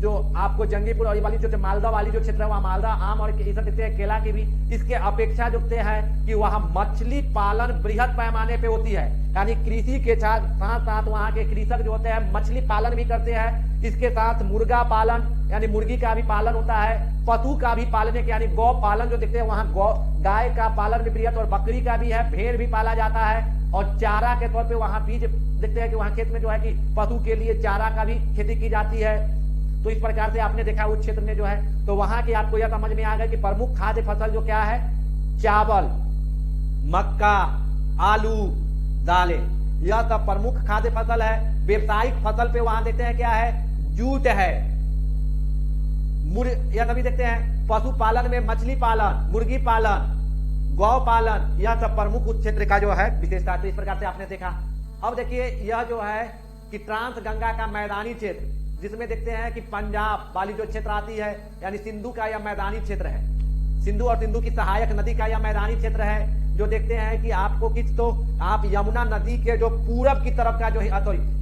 जो आपको जंगीपुर और वाली जो मालदा वाली जो क्षेत्र है वहां मालदा आम और इधर देखते हैं केला की भी, इसके अपेक्षा देखते हैं कि वहां मछली पालन बृहद पैमाने पे होती है। यानी कृषि के साथ साथ वहां के कृषक जो होते हैं मछली पालन भी करते हैं। इसके साथ मुर्गा पालन यानी मुर्गी का भी पालन होता है, पशु का भी पालन है, यानी गौ पालन जो देखते हैं वहां गाय का पालन भी बृहद और बकरी का भी है, भेड़ भी पाला जाता है। और चारा के तौर पे वहां बीज देखते हैं कि वहां खेत में जो है कि पशु के लिए चारा का भी खेती की जाती है। तो इस प्रकार से आपने देखा उस क्षेत्र में जो है, तो वहां की आपको यह समझ में आ गया कि प्रमुख खाद्य फसल जो क्या है, चावल, मक्का, आलू, दालें, यह सब प्रमुख खाद्य फसल है। व्यवसायिक फसल पे वहां देखते हैं क्या है, जूट है, यह सभी देखते हैं। पशुपालन में मछली पालन, मुर्गी पालन, गौ पालन, यह सब प्रमुख उस क्षेत्र का जो है विशेषता। तो इस प्रकार से आपने देखा। अब देखिए यह जो है कि ट्रांस गंगा का मैदानी क्षेत्र, जिसमें देखते हैं कि पंजाब वाली जो क्षेत्र आती है, यानी सिंधु का यह मैदानी क्षेत्र है। सिंधु और सिंधु की सहायक नदी का यह मैदानी क्षेत्र है। जो देखते हैं कि आपको तो आप यमुना नदी के जो पूरब की तरफ का जो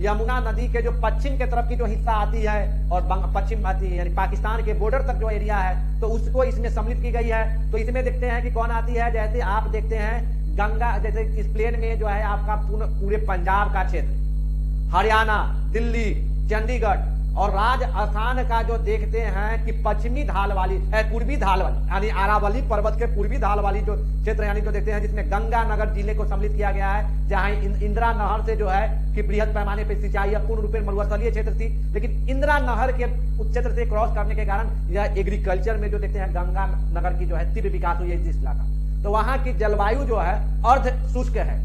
यमुना नदी के जो पश्चिम के तरफ की जो हिस्सा आती है और पश्चिम आती है, यानी पाकिस्तान के बॉर्डर तक जो एरिया है, तो उसको इसमें सम्मिलित की गई है। तो इसमें देखते हैं कि कौन आती है, जैसे आप देखते हैं गंगा, जैसे इस प्लेन में जो है आपका पूरे पंजाब का क्षेत्र, हरियाणा, दिल्ली, चंडीगढ़ और राजस्थान का जो देखते हैं कि पश्चिमी ढाल वाली पूर्वी ढाल वाली, यानी अरावली पर्वत के पूर्वी ढाल वाली जो क्षेत्र, यानी जो देखते हैं जिसमें गंगानगर जिले को सम्मिलित किया गया है, जहां इंदिरा नहर से जो है कि बृहद पैमाने पर सिंचाई पूर्ण रूप से मरुस्थलीय क्षेत्र थी, लेकिन इंदिरा नहर के उस क्षेत्र से क्रॉस करने के कारण यह एग्रीकल्चर में जो देखते हैं गंगानगर की जो है तीव्र विकास हुई है इस इलाका। तो वहां की जलवायु जो है अर्ध शुष्क है,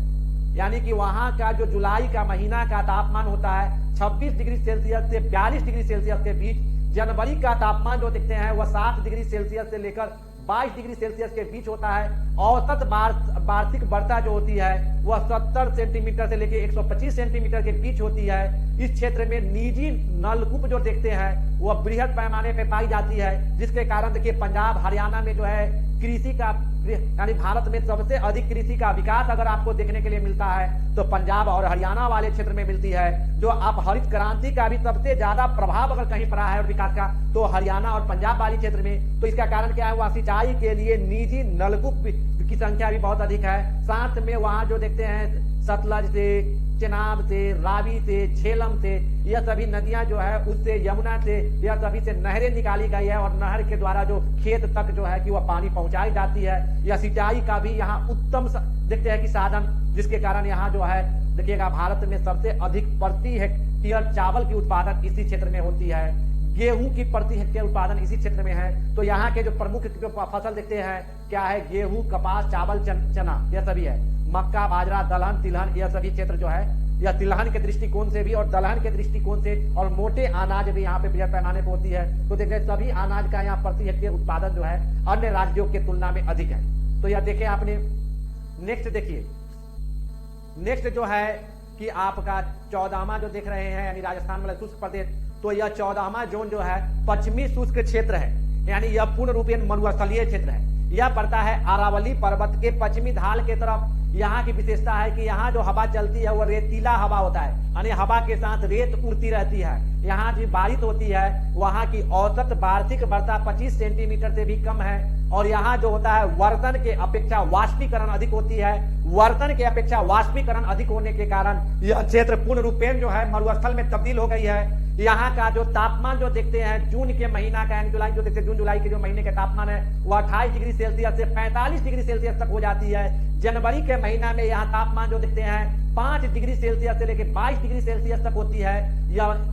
यानी कि वहां का जो जुलाई का महीना का तापमान होता है 26 डिग्री सेल्सियस से 42 डिग्री सेल्सियस के बीच। जनवरी का तापमान जो देखते हैं वह 7 डिग्री सेल्सियस से लेकर 22 डिग्री सेल्सियस के बीच होता है। औसत वार्षिक वर्षा जो होती है वह 70 सेंटीमीटर से लेकर 125 सेंटीमीटर के बीच होती है। इस क्षेत्र में निजी नलकूप जो देखते हैं वह बृहद पैमाने पे पाई जाती है, जिसके कारण देखिए पंजाब हरियाणा में जो है कृषि का, यानी भारत में सबसे अधिक कृषि का विकास अगर आपको देखने के लिए मिलता है तो पंजाब और हरियाणा वाले क्षेत्र में मिलती है। जो आप हरित क्रांति का भी सबसे ज्यादा प्रभाव अगर कहीं पड़ा है और विकास का, तो हरियाणा और पंजाब वाली क्षेत्र में। तो इसका कारण क्या है, वहां सिंचाई के लिए निजी नलकूप की संख्या भी बहुत अधिक है। साथ में वहां जो देखते हैं सतलज से, चेनाब से, रावी से, झेलम से, यह सभी नदियां जो है उससे, यमुना से, यह सभी से नहरें निकाली गई है और नहर के द्वारा जो खेत तक जो है कि वह पानी पहुंचाई जाती है। यह सिंचाई का भी यहाँ उत्तम देखते हैं कि साधन, जिसके कारण यहाँ जो है देखिएगा भारत में सबसे अधिक प्रति हेक्टेयर चावल की उत्पादन इसी क्षेत्र में होती है। गेहूं की प्रति हेक्टेयर उत्पादन इसी क्षेत्र में है। तो यहाँ के जो प्रमुख जो फसल देखते हैं क्या है, गेहूं, कपास, चावल, चना, यह सभी है। मक्का, बाजरा, दलहन, तिलहन, यह सभी क्षेत्र जो है यह तिलहन के दृष्टिकोण से भी और दलहन के दृष्टिकोण से और मोटे अनाज भी यहाँ पे बृहद पैमाने पर होती है। तो देखिए सभी अनाज का यहाँ प्रति हेक्टेयर उत्पादन जो है अन्य राज्यों के तुलना में अधिक है। तो यह देखें आपने। नेक्स्ट देखिए, नेक्स्ट जो है कि आपका 14वां जो देख रहे हैं, यानी राजस्थान वाला शुष्क प्रदेश, तो यह 14वां जोन जो है पश्चिमी शुष्क क्षेत्र है, यानी यह पूर्ण रूप से मरुस्थलीय क्षेत्र है। यह पड़ता है अरावली पर्वत के पश्चिमी ढाल के तरफ। यहाँ की विशेषता है कि यहाँ जो हवा चलती है वो रेतीला हवा होता है, यानी हवा के साथ रेत उड़ती रहती है। यहाँ जो बारिश होती है वहाँ की औसत वार्षिक वर्षा 25 सेंटीमीटर से भी कम है। और यहाँ जो होता है वर्तन के अपेक्षा वाष्पीकरण अधिक होती है। वर्तन के अपेक्षा वाष्पीकरण अधिक होने के कारण यह क्षेत्र पूर्ण रूपेण जो है मरुस्थल में तब्दील हो गई है। यहाँ का जो तापमान जो देखते हैं जून के महीना का, यानी जुलाई जो देखते हैं, जून जुलाई के जो महीने के तापमान है वह 28 डिग्री सेल्सियस से 45 डिग्री सेल्सियस तक हो जाती है। जनवरी के महीना में यहाँ तापमान जो देखते हैं 5 डिग्री सेल्सियस से लेकर 22 डिग्री सेल्सियस तक होती है।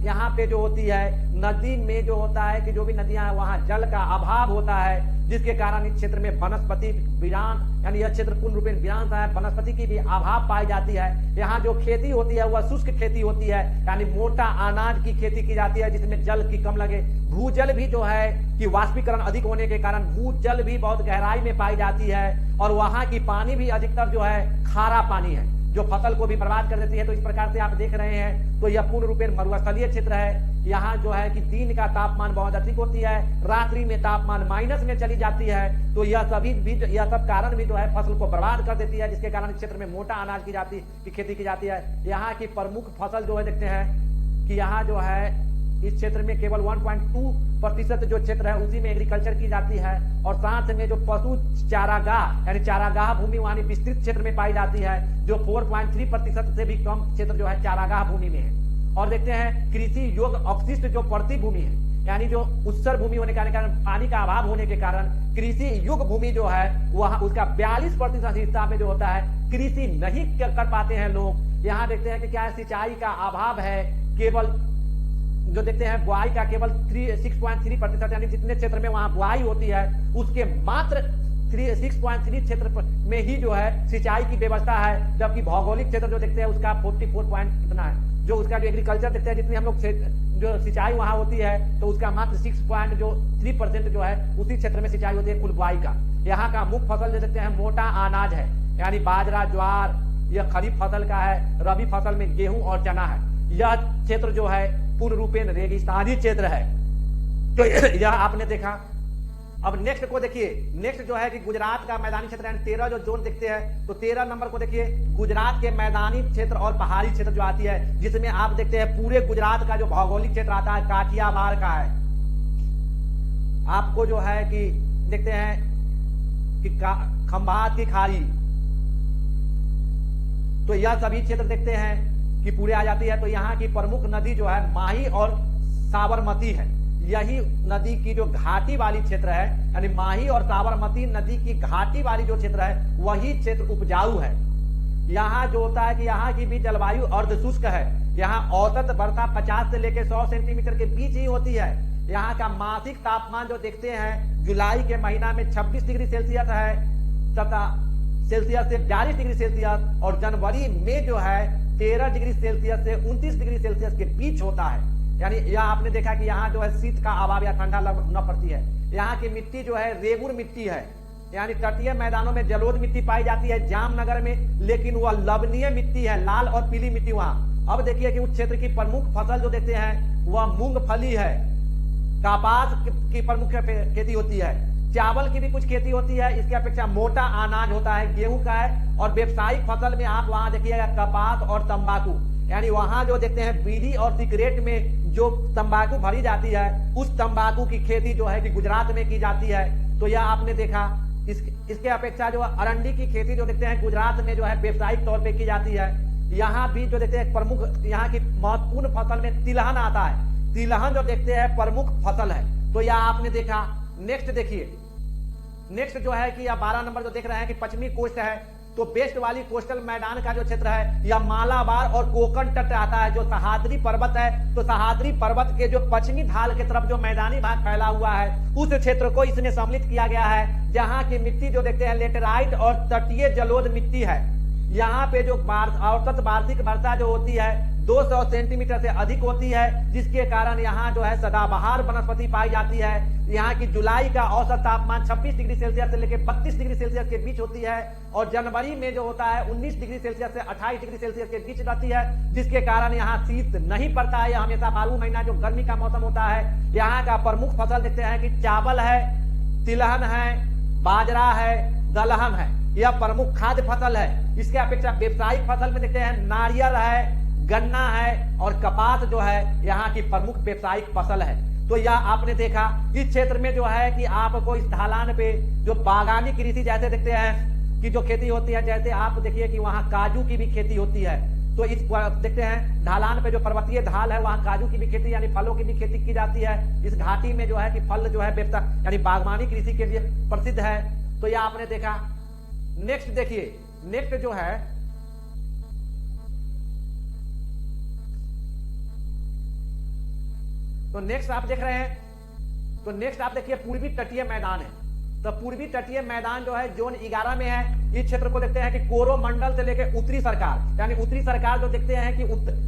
यहाँ पे जो होती है नदी में जो होता है कि जो भी नदियां हैं वहां जल का अभाव होता है, जिसके कारण इस क्षेत्र में वनस्पति वीरान यानी यह क्षेत्र पूर्ण रूपेण वीरान है, वनस्पति की भी अभाव पाई जाती है। यहाँ जो खेती होती है वह शुष्क खेती होती है, यानी मोटा अनाज की खेती की जाती है जिसमें जल की कम लगे। भूजल भी जो है कि वाष्पीकरण अधिक होने के कारण भूजल भी बहुत गहराई में पाई जाती है, और वहां की पानी भी अधिकतर जो है खारा पानी है जो फसल को भी बर्बाद कर देती है। तो इस प्रकार से आप देख रहे हैं तो यह पूर्ण रूपेण मरुस्थलीय क्षेत्र है। यहाँ जो है कि दिन का तापमान बहुत अधिक होती है, रात्रि में तापमान माइनस में चली जाती है। तो यह सब कारण भी जो है फसल को बर्बाद कर देती है, जिसके कारण इस क्षेत्र में मोटा अनाज की खेती की जाती है। यहाँ की प्रमुख फसल जो है देखते हैं कि यहाँ जो है इस क्षेत्र में केवल 1.2% जो क्षेत्र है उसी में एग्रीकल्चर की जाती है, और साथ में जो पशु चारागाह यानी चारागाह भूमि वहां विस्तृत क्षेत्र में पाई जाती है, जो 4.3% से भी कम क्षेत्र जो है चारागाह भूमि में है। और देखते हैं कृषि योग्य अवशिष्ट जो पड़ती भूमि है, यानी जो उत्सर भूमि होने के कारण पानी का अभाव होने के कारण कृषि योग्य भूमि जो है वह उसका 42% हिस्सा में जो होता है कृषि नहीं कर पाते हैं लोग। यहाँ देखते हैं कि क्या सिंचाई का अभाव है, केवल जो देखते हैं बुआई का केवल 6.3%, यानी जितने क्षेत्र में वहां बुआई होती है उसके मात्र 6.3 क्षेत्र में ही जो है सिंचाई की व्यवस्था है, जबकि भौगोलिक क्षेत्र जो देखते हैं उसका 44 पॉइंट कितना है। जो उसका जो एग्रीकल्चर देखते हैं जितनी हम लोग जो सिंचाई वहां होती है तो उसका मात्र 6.3% जो है उसी क्षेत्र में सिंचाई होती है कुल बुआई का। यहाँ का मुख्य फसल जो देखते हैं मोटा अनाज है, यानी बाजरा ज्वार, यह खरीफ फसल का है। रबी फसल में गेहूं और चना है। यह क्षेत्र जो है पूर्ण रूपेण रेगिस्तानी क्षेत्र है। तो यह आपने देखा। अब नेक्स्ट को देखिए, नेक्स्ट जो है कि गुजरात का मैदानी क्षेत्र है। 13 जो जोन देखते हैं तो 13 नंबर को देखिए, गुजरात के मैदानी क्षेत्र और पहाड़ी क्षेत्र जो आती है, जिसमें आप देखते हैं पूरे गुजरात का जो भौगोलिक क्षेत्र आता है काठियावाड़ का है। आपको जो है कि देखते हैं कि खंभात की खाड़ी, तो यह सभी क्षेत्र देखते हैं कि पूरे आ जाती है। तो यहाँ की प्रमुख नदी जो है माही और साबरमती है। यही नदी की जो घाटी वाली क्षेत्र है, यानी माही और साबरमती नदी की घाटी वाली जो क्षेत्र है वही क्षेत्र उपजाऊ है। यहाँ जो होता है कि यहाँ की भी जलवायु अर्धशुष्क है। यहाँ औसत वर्षा 50 से लेकर 100 सेंटीमीटर के बीच ही होती है। यहाँ का मासिक तापमान जो देखते हैं जुलाई के महीना में 26 डिग्री सेल्सियस है तथा सेल्सियस से 42 डिग्री सेल्सियस, और जनवरी में जो है 13 डिग्री सेल्सियस से 29 डिग्री सेल्सियस के बीच होता है। यानी यह आपने देखा कि यहाँ जो है शीत का अभाव या ठंडा न पड़ती है। यहाँ की मिट्टी जो है रेगुर मिट्टी है, यानी तटीय मैदानों में जलोढ़ मिट्टी पाई जाती है जामनगर में, लेकिन वह लवणीय मिट्टी है, लाल और पीली मिट्टी वहां। अब देखिए कि उस क्षेत्र की प्रमुख फसल जो देखते हैं वह मूंगफली है, कपास की प्रमुख खेती होती है, चावल की भी कुछ खेती होती है, इसके अपेक्षा मोटा अनाज होता है, गेहूं का है, और व्यवसायिक फसल में आप वहां देखिएगा कपास और तंबाकू, यानी वहां जो देखते हैं बीड़ी और सिगरेट में जो तंबाकू भरी जाती है उस तंबाकू की खेती जो है कि गुजरात में की जाती है। तो यह आपने देखा। इसके अपेक्षा जो अरंडी की खेती जो देखते हैं गुजरात में जो है व्यवसायिक तौर पे की जाती है। यहाँ भी जो देखते हैं प्रमुख यहाँ की महत्वपूर्ण फसल में तिलहन आता है। तिलहन जो देखते हैं प्रमुख फसल है। तो यह आपने देखा। नेक्स्ट देखिए, नेक्स्ट जो है कि 12 नंबर जो देख रहे हैं कि पश्चिमी कोस्ट है, तो वेस्ट वाली कोस्टल मैदान का जो क्षेत्र है यह मालाबार और कोकण तट आता है। जो सहाद्री पर्वत है, तो सहाद्री पर्वत के जो पश्चिमी ढाल की तरफ जो मैदानी भाग फैला हुआ है उस क्षेत्र को इसमें सम्मिलित किया गया है, जहां की मिट्टी जो देखते हैं लेटेराइट और तटीय जलोढ़ मिट्टी है। यहाँ पे जो औसत वार्षिक वर्षा जो होती है 200 सेंटीमीटर से अधिक होती है, जिसके कारण यहाँ जो है सदाबहार वनस्पति पाई जाती है। यहाँ की जुलाई का औसत तापमान 26 डिग्री सेल्सियस से लेकर 32 डिग्री सेल्सियस के बीच होती है, और जनवरी में जो होता है 19 डिग्री सेल्सियस से 28 डिग्री सेल्सियस के बीच रहती है, जिसके कारण यहाँ शीत नहीं पड़ता है। यह हमेशा 12 महीना जो गर्मी का मौसम होता है। यहाँ का प्रमुख फसल देखते हैं कि चावल है, तिलहन है, बाजरा है, दलहन है, यह प्रमुख खाद्य फसल है। इसके अपेक्षा व्यवसायिक फसल में देखते हैं नारियल है, गन्ना है और कपास जो है यहाँ की प्रमुख व्यवसायिक फसल है। तो यह आपने देखा। इस क्षेत्र में जो है कि आपको इस ढलान पे जो बागानी कृषि जैसे देखते हैं कि जो खेती होती है, जैसे आप देखिए कि वहाँ काजू की भी खेती होती है। तो इस देखते हैं ढालान पे जो पर्वतीय ढाल है वहाँ काजू की भी खेती यानी फलों की भी खेती की जाती है। इस घाटी में जो है कि फल जो है व्यवसाय यानी बागवानी कृषि के लिए प्रसिद्ध है। तो यह आपने देखा। नेक्स्ट देखिए, नेक्स्ट जो है तो नेक्स्ट आप देख रहे हैं, तो नेक्स्ट आप देखिए पूर्वी तटीय मैदान है। तो पूर्वी तटीय मैदान जो है जोन 11 में है। इस क्षेत्र को देखते हैं कि कोरोमंडल से लेकर उत्तरी सरकार, यानी उत्तरी सरकार जो देखते हैं कि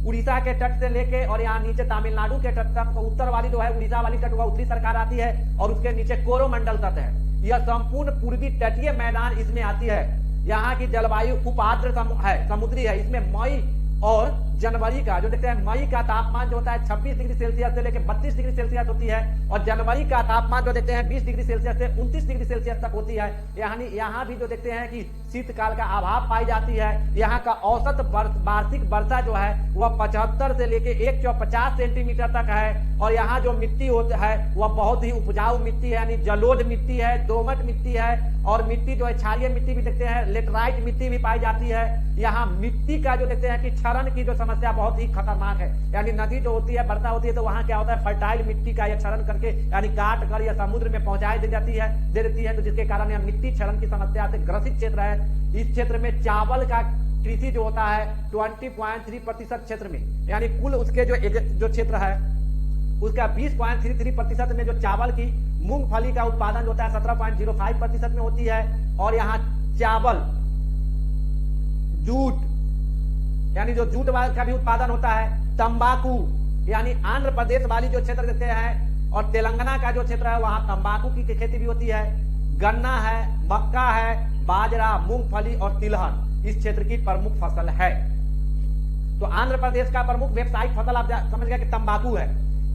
उड़ीसा के तट से लेके और यहाँ नीचे तमिलनाडु के तट तक, उत्तर वाली जो है उड़ीसा वाली तट वह उत्तरी सरकार आती है और उसके नीचे कोरोमंडल तट है। यह संपूर्ण पूर्वी तटीय मैदान इसमें आती है। यहाँ की जलवायु उपाद्र है, समुद्री है। इसमें मई और जनवरी का जो देखते हैं, मई का तापमान जो होता है 26 डिग्री सेल्सियस से लेकर 32 डिग्री सेल्सियस होती है और जनवरी का तापमान जो देखते हैं 20 डिग्री सेल्सियस से 29 डिग्री सेल्सियस तक होती है। यानी यहाँ भी जो देखते हैं कि शीतकाल का अभाव पाई जाती है। यहाँ का औसत वार्षिक वर्षा जो है वह 75 से लेकर 150 सेंटीमीटर तक है। और यहाँ जो मिट्टी होता है वह बहुत ही उपजाऊ मिट्टी है, यानी जलोढ़ मिट्टी है, दोमट मिट्टी है और मिट्टी जो है क्षारीय मिट्टी भी देखते हैं, लेटराइट मिट्टी भी पाई जाती है। यहाँ मिट्टी का जो देखते हैं कि क्षरण की जो समस्या बहुत ही खतरनाक है, यानी नदी जो होती है, वर्षा होती है तो वहां क्या होता है, फर्टाइल मिट्टी का यह क्षरण करके यानी काट कर या समुद्र में पहुंचाई दे देती है, तो जिसके कारण यह मिट्टी क्षरण की समस्या से ग्रसित क्षेत्र है। इस क्षेत्र में चावल का कृषि जो होता है 20.3% क्षेत्र में, यानी कुल उसके जो क्षेत्र है उसका 20.33% में जो चावल की मूंगफली का उत्पादन जो होता है 17.05% में होती है। और यहाँ चावल, जूट, यानी जो जूट का भी उत्पादन होता है, तंबाकू, यानी आंध्र प्रदेश वाली जो क्षेत्र देते हैं और तेलंगाना का जो क्षेत्र है वहां तंबाकू की खेती भी होती है। गन्ना है, मक्का है, बाजरा, मूंगफली और तिलहन इस क्षेत्र की प्रमुख फसल है। तो आंध्र प्रदेश का प्रमुख व्यावसायिक फसल आप समझ गए कि तंबाकू है।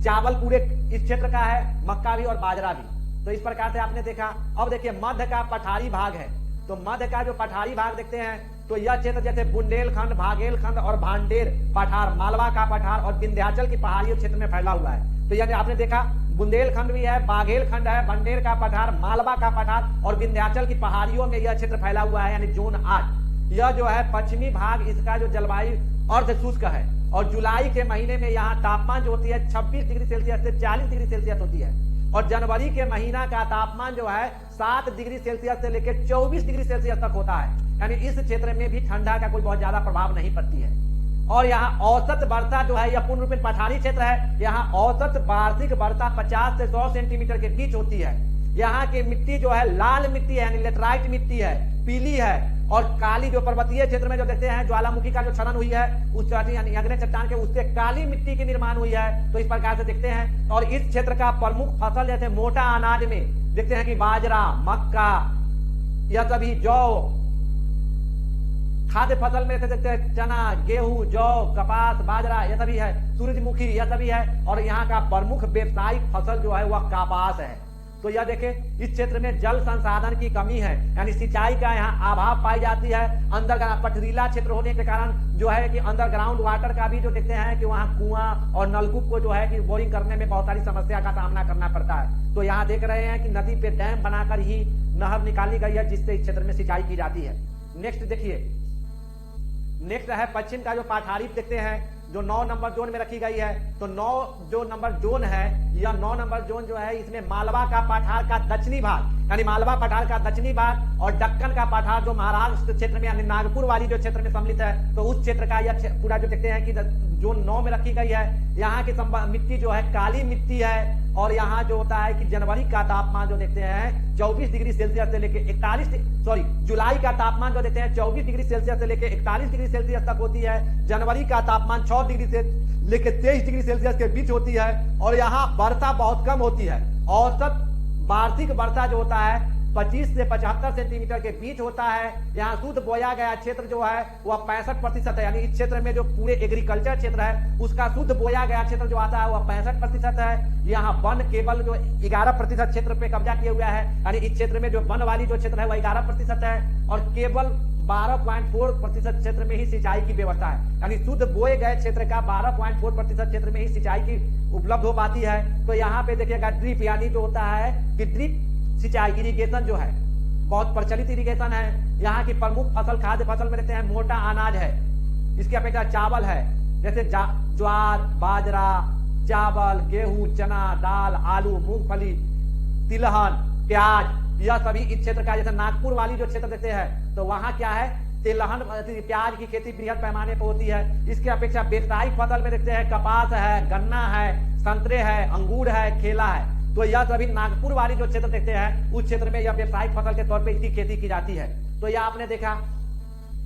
चावल पूरे इस क्षेत्र का है, मक्का भी और बाजरा भी। तो इस प्रकार से आपने देखा। अब देखिए मध्य का पठारी भाग है। तो मध्य का जो पठारी भाग देखते हैं तो यह क्षेत्र जैसे बुंदेलखंड, भागेलखंड और भांडेर पठार, मालवा का पठार और विंध्याचल की पहाड़ियों क्षेत्र में फैला हुआ है। तो यानी आपने देखा बुंदेलखंड भी है, बाघेलखंड है, बंडेर का पठार, मालवा का पठार और विंध्याचल की पहाड़ियों में यह क्षेत्र फैला हुआ है, यानी जोन 8। यह जो है पश्चिमी भाग, इसका जो जलवायु अर्ध शुष्क है और जुलाई के महीने में यहाँ तापमान जो होती है 26 डिग्री सेल्सियस से 40 डिग्री सेल्सियस होती है और जनवरी के महीना का तापमान जो है 7 डिग्री सेल्सियस से लेकर 24 डिग्री सेल्सियस तक होता है। यानी इस क्षेत्र में भी ठंडा का कोई बहुत ज्यादा प्रभाव नहीं पड़ती है। और यहाँ औसत वर्षा जो है, यह पूर्ण रूप में पठारी क्षेत्र है, यहाँ औसत वार्षिक वर्षा 50 से 100 सेंटीमीटर के बीच होती है। यहाँ की मिट्टी जो है लाल मिट्टी है, यानी लेटराइट मिट्टी है, पीली है और काली, जो पर्वतीय क्षेत्र में जो देखते हैं ज्वालामुखी का जो क्षरण हुई है उस यानी अग्नि चट्टान के, उससे काली मिट्टी की निर्माण हुई है। तो इस प्रकार से देखते हैं। और इस क्षेत्र का प्रमुख फसल जैसे मोटा अनाज में देखते हैं कि बाजरा, मक्का, यह सभी, जौ, खाद्य फसल में देखते हैं चना, गेहूं, जौ, कपास, बाजरा, यह सभी है, सूरजमुखी, यह सभी है। और यहाँ का प्रमुख व्यावसायिक फसल जो है वह कपास है। तो यह देखें, इस क्षेत्र में जल संसाधन की कमी है, यानी सिंचाई का यहाँ अभाव पाई जाती है। अंडरग्राउंड पथरीला क्षेत्र होने के कारण जो है कि अंडरग्राउंड वाटर का भी जो देखते हैं कि वहाँ कुआं और नलकूप को जो है कि बोरिंग करने में बहुत सारी समस्या का सामना करना पड़ता है। तो यहाँ देख रहे हैं कि नदी पे डैम बनाकर ही नहर निकाली गई है जिससे इस क्षेत्र में सिंचाई की जाती है। नेक्स्ट देखिए, नेक्स्ट है पश्चिम का जो पठारी देखते हैं जो 9 नंबर जोन में रखी गई है। तो 9 जो नंबर जोन है, यह 9 नंबर जोन जो है इसमें मालवा का पठार का दक्षिणी भाग, यानी मालवा पठार का दक्षिणी भाग और दक्कन का पठार जो महाराष्ट्र क्षेत्र में यानी नागपुर वाली जो क्षेत्र में सम्मिलित है, तो उस क्षेत्र का यह पूरा जो देखते हैं कि जोन 9 में रखी गई है। यहाँ की मिट्टी जो है काली मिट्टी है और यहाँ जो होता है कि जनवरी का तापमान जो देखते हैं 24 डिग्री सेल्सियस से लेकर जुलाई का तापमान जो देखते हैं 24 डिग्री सेल्सियस से लेकर 41 डिग्री सेल्सियस तक होती है। जनवरी का तापमान 6 डिग्री से लेकर 23 डिग्री सेल्सियस के बीच होती है और यहाँ वर्षा बहुत कम होती है। औसत वार्षिक वर्षा जो होता है 25 से 75 सेंटीमीटर के बीच होता है। यहाँ शुद्ध बोया गया क्षेत्र जो है वह 65% है, यानी इस क्षेत्र में जो पूरे एग्रीकल्चर क्षेत्र है उसका शुद्ध बोया गया क्षेत्र जो आता है वह 65% है। यहाँ वन केवल जो 11% क्षेत्र पे कब्जा किया हुआ है, यानी इस क्षेत्र में जो वन वाली जो क्षेत्र है वह 11% है और केवल 12.4% क्षेत्र में ही सिंचाई की व्यवस्था है, यानी शुद्ध बोए गए क्षेत्र का 12.4% क्षेत्र में ही सिंचाई की उपलब्ध हो पाती है। तो यहाँ पे देखिएगा ड्रिप, यानी जो होता है कि ड्रिप सिंचाई, इरिगेशन जो है बहुत प्रचलित इरिगेशन है। यहाँ की प्रमुख फसल खाद्य फसल में रहते हैं मोटा अनाज है, इसकी अपेक्षा चावल है, जैसे ज्वार, बाजरा, चावल, गेहूं, चना, दाल, आलू, मूंगफली, तिलहन, प्याज, यह सभी इस क्षेत्र का। जैसे नागपुर वाली जो क्षेत्र देते हैं तो वहां क्या है तिलहन प्याज की खेती बृहद पैमाने पर होती है। इसके अपेक्षा व्यावसायिक फसल में देखते हैं कपास है, गन्ना है, संतरे है, अंगूर है, केला है। तो यह सभी नागपुर वाली जो क्षेत्र देखते हैं उस क्षेत्र में यह व्यावसायिक फसल के तौर पे इसकी खेती की जाती है। तो यह आपने देखा।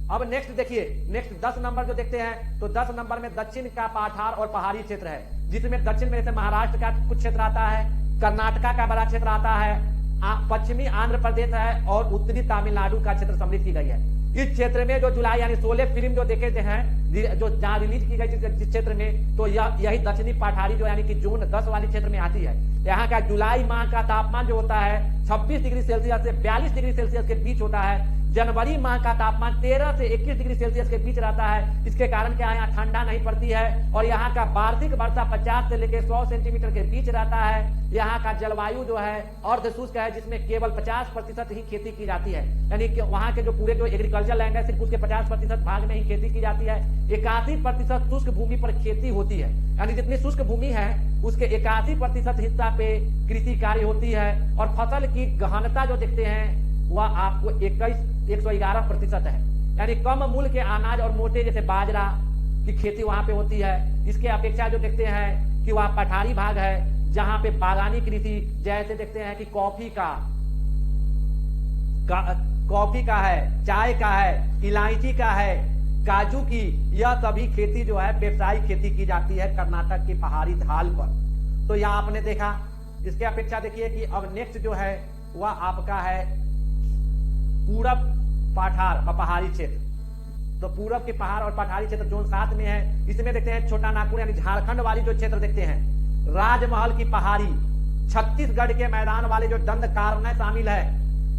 अब नेक्स्ट देखिए, नेक्स्ट 10 नंबर जो देखते हैं तो 10 नंबर में दक्षिण का पठार और पहाड़ी क्षेत्र है, जिसमें दक्षिण में जैसे महाराष्ट्र का कुछ क्षेत्र आता है, कर्नाटका का बड़ा क्षेत्र आता है, पश्चिमी आंध्र प्रदेश है और उत्तरी तमिलनाडु का क्षेत्र सम्मिलित की गई है। इस क्षेत्र में जो जुलाई यानी 16 फिल्म जो देखे हैं जो जहां रिलीज की गई जिस क्षेत्र में, तो यही दक्षिणी पठारी जो यानी कि जून 10 वाली क्षेत्र में आती है। यहाँ का जुलाई माह का तापमान जो होता है 26 डिग्री सेल्सियस से 42 डिग्री सेल्सियस के बीच होता है। जनवरी माह का तापमान 13 से 21 डिग्री सेल्सियस के बीच रहता है। इसके कारण क्या यहाँ ठंडा नहीं पड़ती है और यहाँ का वार्षिक वर्षा 50 से लेकर 100 सेंटीमीटर के बीच रहता है। यहाँ का जलवायु जो है अर्ध शुष्क है, जिसमें केवल 50% ही खेती की जाती है, यानी कि वहाँ के जो पूरे जो एग्रीकल्चर लैंड है सिर्फ उसके 50% भाग में ही खेती की जाती है। 81% शुष्क भूमि पर खेती होती है, यानी जितनी शुष्क भूमि है उसके 81% हिस्सा पे कृषि कार्य होती है। और फसल की गहनता जो देखते हैं वह आपको 111% है, यानी कम मूल्य के अनाज और मोटे जैसे बाजरा की खेती वहां पे होती है। इसके अपेक्षा जो देखते हैं कि वह पठारी भाग है जहां पे बागानी कृषि जैसे देखते हैं कि कॉफी का है, चाय का है, इलायची का है, काजू की, यह सभी खेती जो है व्यवसायिक खेती की जाती है कर्नाटक की पहाड़ी ढाल पर। तो यह आपने देखा। इसके अपेक्षा देखिए कि अब नेक्स्ट जो है वह आपका है पूरब पठार और पहाड़ी क्षेत्र। तो पूरब के पहाड़ और पठारी क्षेत्र जोन 7 में है। इसमें देखते हैं छोटा नागपुर यानी झारखंड वाली जो क्षेत्र देखते हैं, राजमहल की पहाड़ी, छत्तीसगढ़ के मैदान वाले जो दंडकारण्य शामिल है,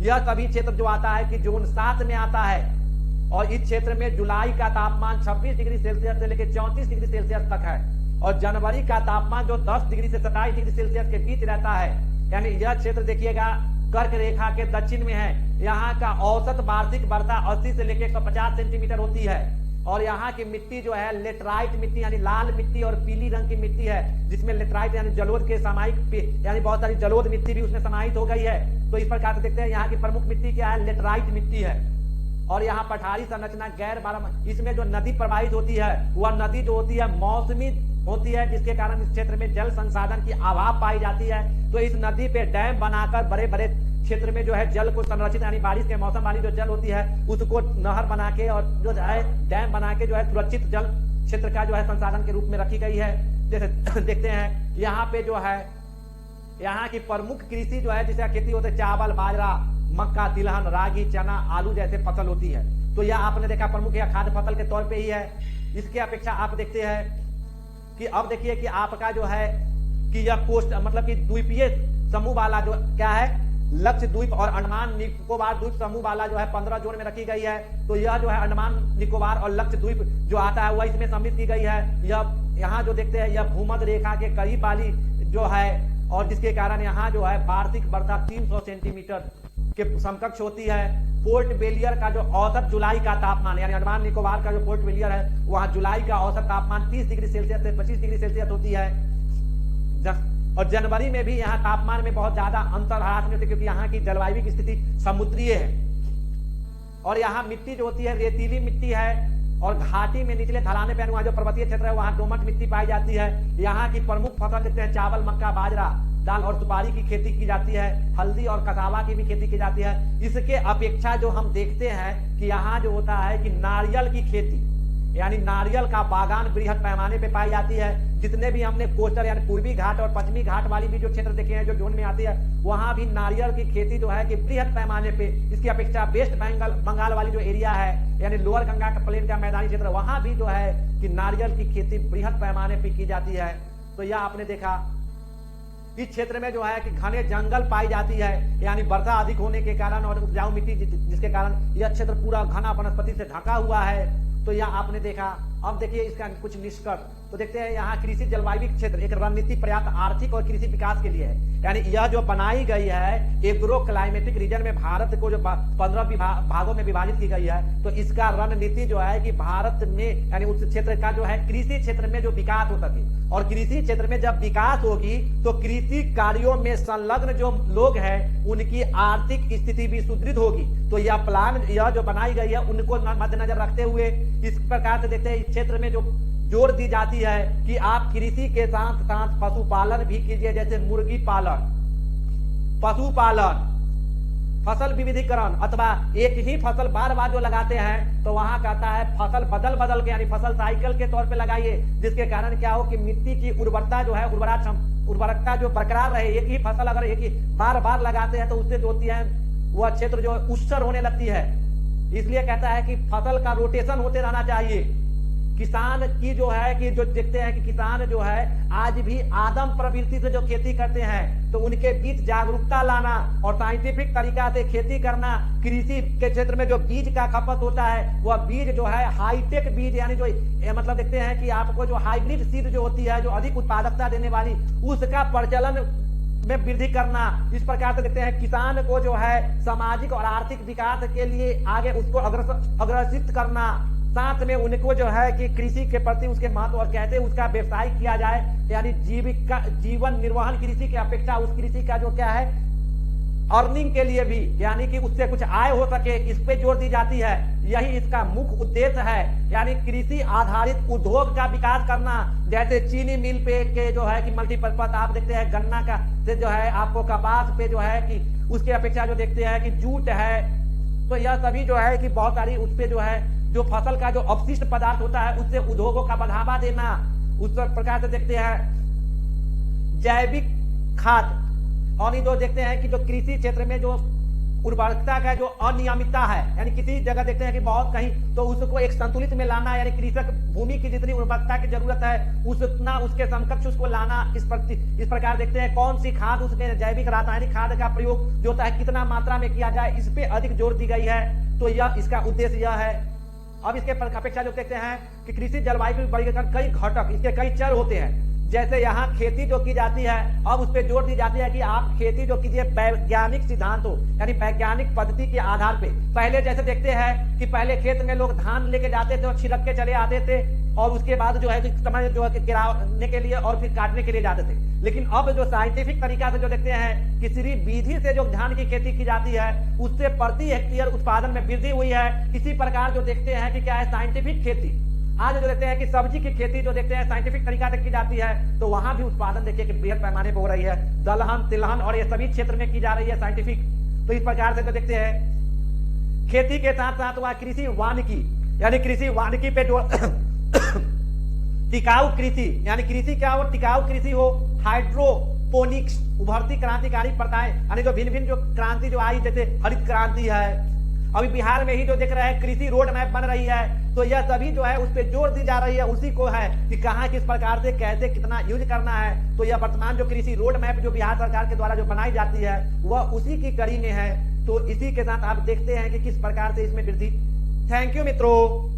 यह सभी क्षेत्र जो आता है कि जोन 7 में आता है। और इस क्षेत्र में जुलाई का तापमान 26 डिग्री सेल्सियस से लेकर 34 डिग्री सेल्सियस तक है और जनवरी का तापमान जो 10 डिग्री से 27 डिग्री सेल्सियस के बीच रहता है। यानी यह क्षेत्र देखिएगा कर्क रेखा के दक्षिण में है। यहाँ का औसत वार्षिक वर्षा 80 से लेकर 150 सेंटीमीटर होती है। और यहाँ की मिट्टी जो है लेटराइट मिट्टी यानी लाल मिट्टी और पीली रंग की मिट्टी है, जिसमें लेटराइट यानी जलोढ़ के सामायिक यानी बहुत सारी जलोढ़ मिट्टी भी उसमें समाहित हो गई है। तो इस प्रकार से देखते हैं यहाँ की प्रमुख मिट्टी क्या है, लेटराइट मिट्टी है। और यहाँ पठारी संरचना गैर बारह, इसमें जो नदी प्रवाहित होती है वह नदी जो होती है मौसमी होती है, जिसके कारण इस क्षेत्र में जल संसाधन की अभाव पाई जाती है। तो इस नदी पे डैम बनाकर बड़े बड़े क्षेत्र में जो है जल को संरक्षित यानी बारिश के मौसम वाली जो जल होती है उसको नहर बना के और जो है डैम बना के जो है सुरक्षित जल क्षेत्र का जो है संसाधन के रूप में रखी गई है। जैसे देखते हैं यहाँ पे जो है यहाँ की प्रमुख कृषि जो है जिसका खेती होती है चावल, बाजरा, मक्का, तिलहन, रागी, चना, आलू जैसे फसल होती है। तो यह आपने देखा प्रमुख या खाद्य फसल के तौर पे ही है। इसके अपेक्षा आप देखते हैं कि अब देखिए कि आपका जो है कि यह कोस्ट मतलब कि द्वीपीय समूह वाला जो क्या है लक्षद्वीप और अंडमान निकोबार द्वीप समूह वाला जो है 15 जोन में रखी गई है। तो यह जो है अंडमान निकोबार और लक्षद्वीप जो आता है वह इसमें सम्मिलित की गई है। यह यहाँ जो देखते हैं यह भूमध्य रेखा के करीब वाली जो है और जिसके कारण यहाँ जो है वार्षिक वर्षा 300 सेंटीमीटर के समकक्ष होती है। पोर्ट बेलियर का जो औसत जुलाई का तापमान यानी अंडमान निकोबार का जो पोर्ट बेलियर है वहां जुलाई का औसत तापमान 30 डिग्री सेल्सियस से 25 डिग्री सेल्सियस होती है। और जनवरी में भी यहाँ तापमान में बहुत ज्यादा अंतर ह्रास नहीं होती क्योंकि यहाँ की जलवायु की स्थिति समुद्रीय है। और यहाँ मिट्टी जो होती है रेतीली मिट्टी है और घाटी में निचले ढलाने पे वहां जो पर्वतीय क्षेत्र है वहां दोमट मिट्टी पाई जाती है। यहाँ की प्रमुख फसल देखते हैं चावल, मक्का, बाजरा, दाल और सुपारी की खेती की जाती है। हल्दी और कसावा की भी खेती की जाती है। इसके अपेक्षा जो हम देखते हैं कि यहाँ जो होता है कि नारियल की खेती यानी नारियल का बागान बृहद पैमाने पे पाई जाती है। जितने भी हमने कोस्टल यानी पूर्वी घाट और पश्चिमी घाट वाली भी जो क्षेत्र देखे हैं जो जोन में आती है वहां भी नारियल की खेती जो है कि बृहद पैमाने पे, इसकी अपेक्षा वेस्ट बंगाल वाली जो एरिया है यानी लोअर गंगा का प्लेन का मैदानी क्षेत्र वहां भी जो है कि नारियल की खेती बृहद पैमाने पे की जाती है। तो यह आपने देखा इस क्षेत्र में जो है कि घने जंगल पाई जाती है यानी वर्षा अधिक होने के कारण और उपजाऊ मिट्टी जिसके कारण यह क्षेत्र पूरा घना वनस्पति से ढका हुआ है। तो यह आपने देखा। अब देखिए इसका कुछ निष्कर्ष तो देखते हैं यहाँ कृषि जलवायु क्षेत्र एक रणनीति पर्याप्त आर्थिक और कृषि विकास के लिए है। यानी यह जो बनाई गई है एग्रो क्लाइमेटिक रीजन में भारत को जो 15 भागों में विभाजित की गई है, तो इसका रणनीति जो है कि भारत में यानी उस क्षेत्र का जो है कृषि क्षेत्र में जो विकास हो सके, और कृषि क्षेत्र में जब विकास होगी तो कृषि कार्यों में संलग्न जो लोग हैं उनकी आर्थिक स्थिति भी सुदृढ़ होगी। तो यह प्लान यह जो बनाई गई है उनको मद्देनजर रखते हुए इस प्रकार से देखते हैं इस क्षेत्र में जो जोर दी जाती है कि आप कृषि के साथ साथ पशुपालन भी कीजिए, जैसे मुर्गी पालन, पशुपालन, फसल विविधीकरण, अथवा एक ही फसल बार बार जो लगाते हैं तो वहां कहता है फसल बदल बदल के यानी फसल साइकिल के तौर पे लगाइए, जिसके कारण क्या हो कि मिट्टी की उर्वरता जो है उर्वरकता जो बरकरार रहे। एक ही फसल अगर एक ही बार बार लगाते हैं तो उससे जो होती है वह क्षेत्र जो उस्सर होने लगती है। इसलिए कहता है कि फसल का रोटेशन होते रहना चाहिए। किसान की जो है कि जो देखते हैं कि किसान जो है आज भी आदम प्रवृत्ति से जो खेती करते हैं, तो उनके बीच जागरूकता लाना और साइंटिफिक तरीका से खेती करना। कृषि के क्षेत्र में जो बीज का खपत होता है वह बीज जो है हाईटेक बीज यानी जो मतलब देखते हैं कि आपको जो हाइब्रिड सीड जो होती है जो अधिक उत्पादकता देने वाली उसका प्रचलन में वृद्धि करना। इस प्रकार से देखते हैं किसान को जो है सामाजिक और आर्थिक विकास के लिए आगे उसको अग्रसित करना, साथ में उनको जो है कि कृषि के प्रति उसके महत्व और कैसे उसका व्यवसाय किया जाए, यानी जीवन निर्वहन कृषि की अपेक्षा उस कृषि का जो क्या है अर्निंग के लिए भी यानी कि उससे कुछ आय हो सके, इस पे जोर दी जाती है। यही इसका मुख्य उद्देश्य है, यानी कृषि आधारित उद्योग का विकास करना। जैसे चीनी मिल पे के जो है कि मल्टीपर्पज आप देखते हैं, गन्ना का से जो है आपको कपास पे जो है कि उसकी अपेक्षा जो देखते हैं कि जूट है, तो यह सभी जो है कि बहुत सारी उस पे जो है जो फसल का जो अपशिष्ट पदार्थ होता है उससे उद्योगों का बढ़ावा देना। उस प्रकार से देखते हैं जैविक खाद, और ये जो देखते हैं कि जो कृषि क्षेत्र में जो उर्वरकता का जो अनियमितता है, यानी किसी जगह देखते हैं कि बहुत कहीं, तो उसको एक संतुलित में लाना, यानी कृषक भूमि की जितनी उर्वरकता की जरूरत है उतना उसके समकक्ष उसको लाना। इस प्रकार देखते हैं कौन सी खाद उसमें जैविक रासायनिक खाद का प्रयोग जो होता है कितना मात्रा में किया जाए, इस पे अधिक जोर दी गई है। तो यह इसका उद्देश्य यह है। अब इसके अपेक्षा जो देखते हैं कि कृषि जलवायु परिवर्तन कई घटक इसके कई चर होते हैं। जैसे यहाँ खेती जो की जाती है अब उस पर जोर दी जाती है कि आप खेती जो कीजिए वैज्ञानिक सिद्धांतों यानी वैज्ञानिक पद्धति के आधार पे। पहले जैसे देखते हैं कि पहले खेत में लोग धान लेके जाते थे और छिड़क के चले आते थे, और उसके बाद जो है समय जो है गिराने के लिए और फिर काटने के लिए जाते थे। लेकिन अब जो साइंटिफिक तरीका से जो देखते हैं कि किसी विधि से जो धान की खेती की जाती है उससे प्रति हेक्टेयर उत्पादन में वृद्धि हुई है। इसी प्रकार जो देखते हैं कि क्या है साइंटिफिक खेती, आज जो देखते हैं कि सब्जी की खेती जो देखते हैं साइंटिफिक तरीका से की जाती है, तो वहां भी उत्पादन देखिए कि बृहद पैमाने पर हो रही है। दलहन तिलहन और ये सभी क्षेत्र में की जा रही है साइंटिफिक। तो इस प्रकार से जो देखते हैं खेती के साथ साथ वह कृषि वानिकी यानी कृषि वानिकी पे जो टिकाऊ कृषि यानी कृषि क्या हो, टिकाऊ कृषि हो, हाइड्रोपोनिक्स, उभरती क्रांतिकारी प्रथाएं यानी जो भिन्न भिन्न जो क्रांति जो आई, जैसे हरित क्रांति है, अभी बिहार में ही जो देख रहे हैं कृषि रोड मैप बन रही है, तो यह सभी जो है उस पर जोर दी जा रही है। उसी को है कि कहां किस प्रकार से कैसे कितना यूज करना है। तो यह वर्तमान जो कृषि रोड मैप जो बिहार सरकार के द्वारा जो बनाई जाती है वह उसी की कड़ी में है। तो इसी के साथ आप देखते हैं कि किस प्रकार से इसमें वृद्धि। थैंक यू मित्रों।